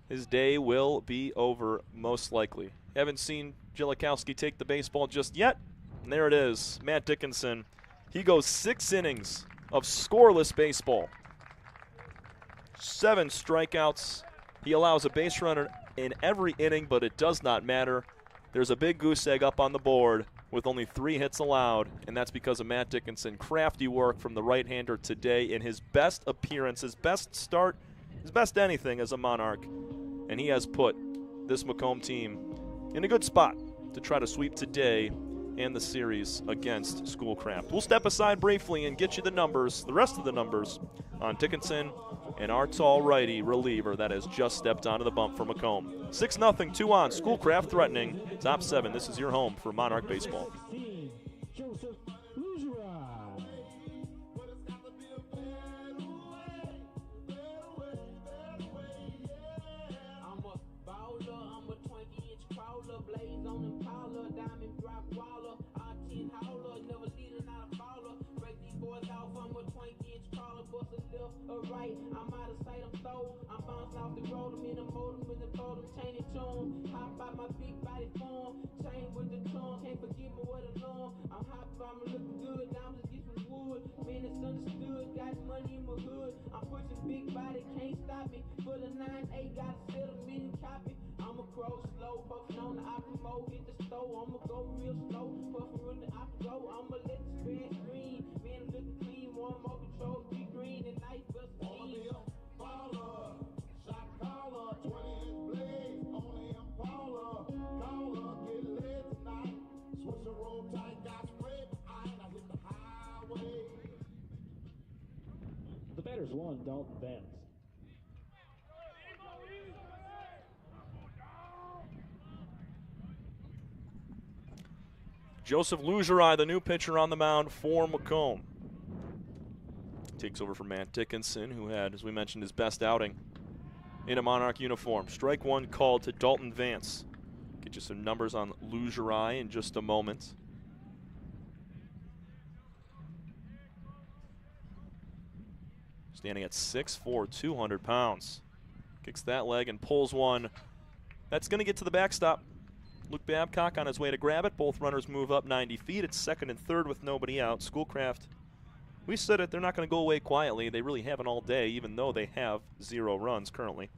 His day will be over, most likely. Haven't seen Jellikowski take the baseball just yet. And there it is, Matt Dickinson. He goes 6 innings of scoreless baseball. 7 strikeouts. He allows a base runner in every inning, but it does not matter. There's a big goose egg up on the board with only 3 hits allowed, and that's because of Matt Dickinson. Crafty work from the right-hander today in his best appearance, his best start, his best anything as a Monarch. And he has put this Macomb team in a good spot to try to sweep today and the series against Schoolcraft. We'll step aside briefly and get you the numbers, the rest of the numbers, on Dickinson and our tall righty reliever that has just stepped onto the bump for Macomb. 6-0, 2 on, Schoolcraft threatening. Top 7, this is your home for Monarch Baseball. Joseph Lugerai. I'm a baller, I'm a 20-inch crawler, blaze on Impala, diamond drop waller, R10 howler, never leader, not a faller. Break these boys off, I'm a 20-inch crawler, bust a left or right, I'm out of sight, I'm throw. I'm bouncing off the road, I'm in the modem with the photo, chain and tune. Hop out my big body form, chain with the tongue, can't forget me what I know. I'm hot, I'm looking good, now I'm just get some wood. Man, it's understood, got money in my hood. I'm pushing big body, can't stop me. For the 9-8, got a settlement and copy. I'ma crow slow, puffin' on the opera mode, hit the stove. I'ma go real slow, puffin' on the opera go. I'ma let the grass green, man, I'm looking clean, one more control, be green and nice, but clean. Shot caller, 20-inch blade, only Impala. Caller, get lit tonight. Switch the road tight, got straight behind. I hit the highway. The batters won, Dalton Vance. Joseph Lugerai, the new pitcher on the mound for Macomb. Takes over from Matt Dickinson, who had, as we mentioned, his best outing in a Monarch uniform. Strike 1 called to Dalton Vance. Get you some numbers on Lugerai in just a moment. Standing at 6'4", 200 pounds. Kicks that leg and pulls one. That's going to get to the backstop. Luke Babcock on his way to grab it. Both runners move up 90 feet. It's second and third with nobody out. Schoolcraft, we said it, they're not going to go away quietly. They really haven't all day, even though they have 0 runs currently.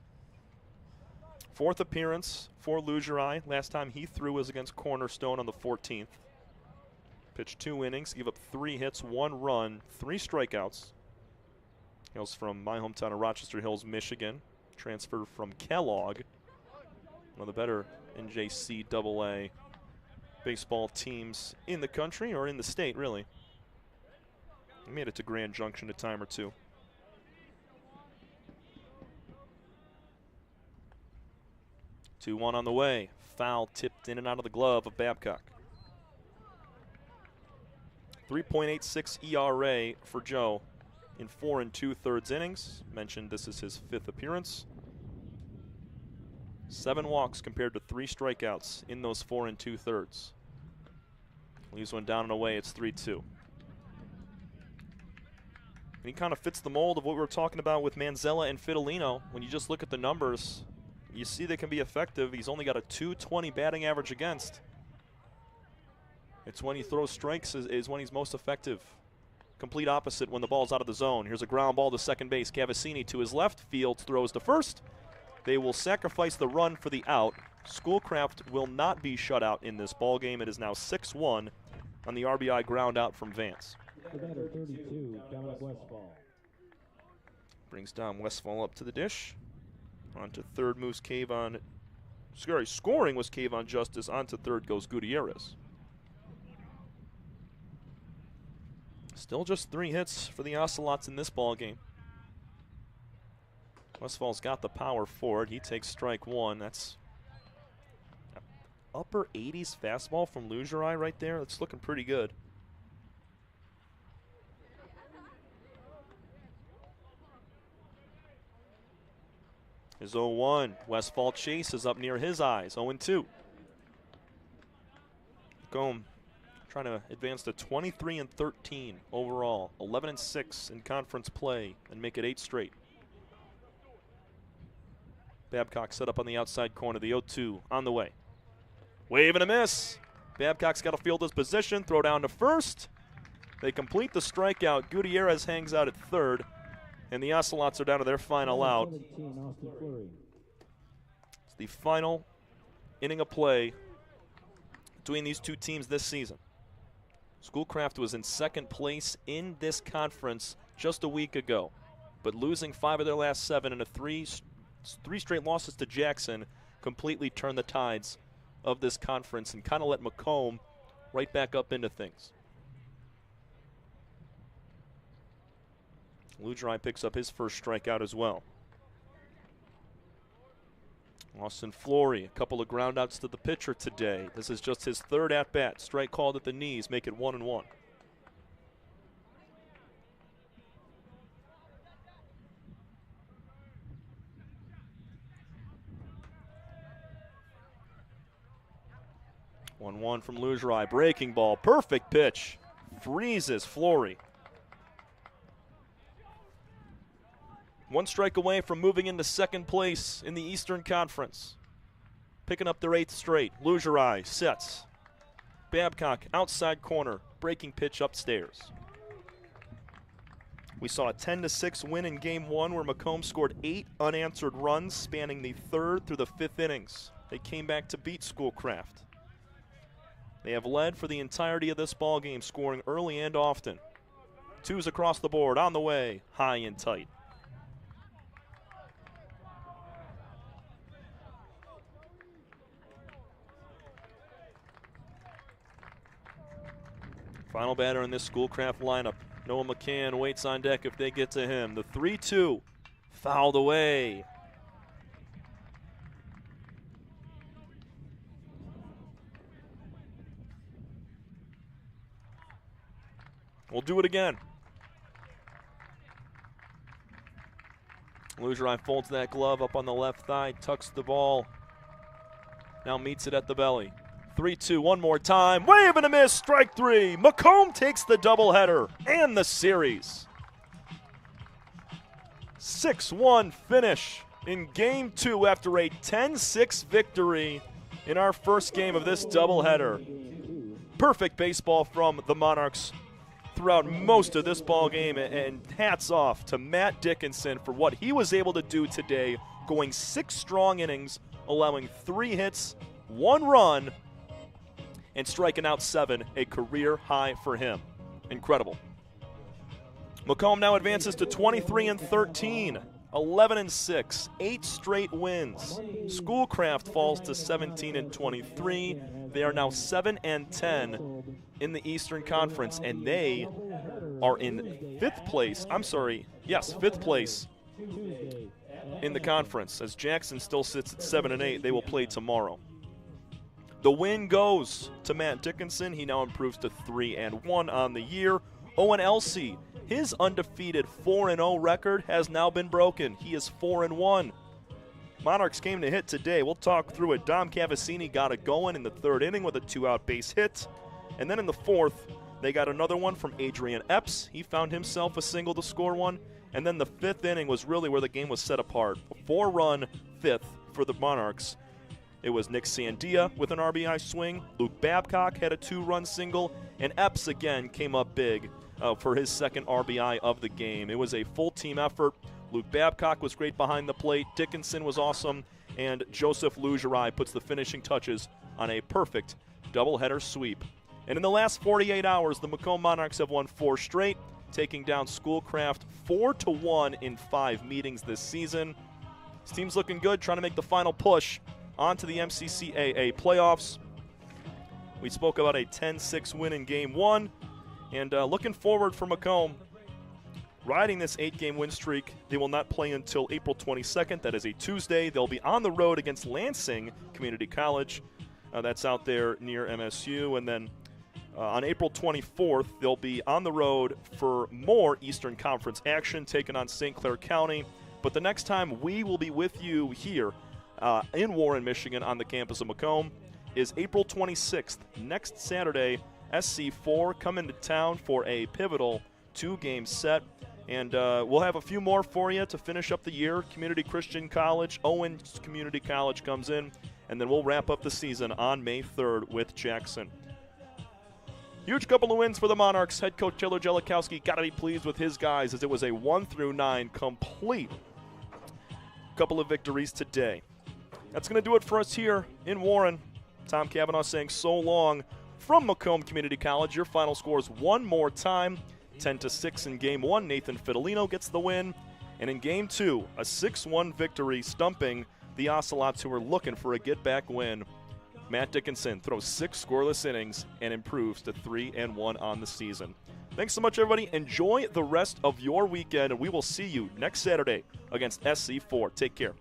4th appearance for Lugerai. Last time he threw was against Cornerstone on the 14th. Pitched 2 innings, gave up 3 hits, 1 run, 3 strikeouts. Hails from my hometown of Rochester Hills, Michigan. Transferred from Kellogg, one of the better NJCAA baseball teams in the country, or in the state, really. He made it to Grand Junction a time or 2. Two-one on the way. Foul tipped in and out of the glove of Babcock. 3.86 ERA for Joe in 4 2/3 innings. Mentioned this is his 5th appearance. 7 walks compared to 3 strikeouts in those 4 2/3. Leaves one down and away. It's 3-2. And he kind of fits the mold of what we were talking about with Manzella and Fidelino. When you just look at the numbers, you see they can be effective. He's only got a .220 batting average against. It's when he throws strikes is when he's most effective. Complete opposite when the ball's out of the zone. Here's a ground ball to second base. Cavassini to his left. Fields throws to first. They will sacrifice the run for the out. Schoolcraft will not be shut out in this ball game. It is now 6-1 on the RBI ground out from Vance. The batter, 32, Dominic Westfall. Brings Dom Westfall up to the dish. On to third moves Kayvon. Scoring was Kayvon Justice. On to third goes Gutierrez. Still just 3 hits for the Ocelots in this ball game. Westfall's got the power for it. He takes strike 1. That's upper 80s fastball from Lugerai right there. That's looking pretty good. Is 0-1. Westfall chases up near his eyes. 0-2. Macomb trying to advance to 23-13 overall. 11-6 in conference play and make it 8 straight. Babcock set up on the outside corner. The 0-2 on the way. Wave and a miss. Babcock's got to field his position. Throw down to first. They complete the strikeout. Gutierrez hangs out at third. And the Ocelots are down to their final out. It's the final inning of play between these two teams this season. Schoolcraft was in second place in this conference just a week ago, but losing 5 of their last 7 and three straight losses to Jackson completely turned the tides of this conference and kind of let Macomb right back up into things. Lugerai picks up his first strikeout as well. Austin Flory, a couple of groundouts to the pitcher today. This is just his 3rd at-bat. Strike called at the knees, make it 1-1. One from Lugerai. Breaking ball. Perfect pitch. Freezes Flory. 1 strike away from moving into second place in the Eastern Conference. Picking up their 8th straight. Lugerai sets. Babcock outside corner. Breaking pitch upstairs. We saw a 10-6 win in Game 1 where Macomb scored 8 unanswered runs spanning the 3rd through the 5th innings. They came back to beat Schoolcraft. They have led for the entirety of this ball game, scoring early and often. 2s across the board, on the way, high and tight. Final batter in this Schoolcraft lineup. Noah McCann waits on deck if they get to him. The 3-2 fouled away. We'll do it again. Lugerai folds that glove up on the left thigh, tucks the ball. Now meets it at the belly. 3-2, one more time. Wave and a miss, strike 3. Macomb takes the doubleheader and the series. 6-1 finish in Game 2 after a 10-6 victory in our first game of this doubleheader. Perfect baseball from the Monarchs throughout most of this ball game, and hats off to Matt Dickinson for what he was able to do today, going 6 strong innings, allowing 3 hits, 1 run, and striking out 7, a career high for him. Incredible. Macomb now advances to 23-13, 11-6, 8 straight wins. Schoolcraft falls to 17-23. They are now 7-10 in the Eastern Conference, and they are in 5th place. Yes, 5th place in the conference. As Jackson still sits at 7-8, they will play tomorrow. The win goes to Matt Dickinson. He now improves to 3-1 on the year. Owen Elsey, his undefeated 4-0 record has now been broken. He is 4-1. Monarchs came to hit today. We'll talk through it. Dom Cavassini got it going in the 3rd inning with a 2-out base hit. And then in the 4th, they got another one from Adrian Epps. He found himself a single to score one. And then the 5th inning was really where the game was set apart. A 4-run 5th for the Monarchs. It was Nick Sandia with an RBI swing. Luke Babcock had a 2-run single. And Epps again came up big for his 2nd RBI of the game. It was a full team effort. Luke Babcock was great behind the plate. Dickinson was awesome. And Joseph Lugerai puts the finishing touches on a perfect doubleheader sweep And in the last 48 hours, the Macomb Monarchs have won 4 straight, taking down Schoolcraft 4-1 in 5 meetings this season. This team's looking good, trying to make the final push onto the MCCAA playoffs. We spoke about a 10-6 win in Game 1, and looking forward for Macomb, riding this 8-game win streak. They will not play until April 22nd. That is a Tuesday. They'll be on the road against Lansing Community College. That's out there near MSU. And then on April 24th, they'll be on the road for more Eastern Conference action, taking on St. Clair County. But the next time we will be with you here in Warren, Michigan, on the campus of Macomb is April 26th. Next Saturday, SC4 come into town for a pivotal 2-game set. And we'll have a few more for you to finish up the year. Community Christian College, Owen Community College comes in, and then we'll wrap up the season on May 3rd with Jackson. Huge couple of wins for the Monarchs. Head coach Taylor Jellikowski got to be pleased with his guys, as it was a 1-9 complete couple of victories today. That's going to do it for us here in Warren. Tom Cavanaugh saying so long from Macomb Community College. Your final scores one more time. 10-6 in Game 1, Nathan Fidelino gets the win. And in Game 2, a 6-1 victory, stumping the Ocelots, who were looking for a get-back win. Matt Dickinson throws 6 scoreless innings and improves to 3-1 on the season. Thanks so much, everybody. Enjoy the rest of your weekend, and we will see you next Saturday against SC4. Take care.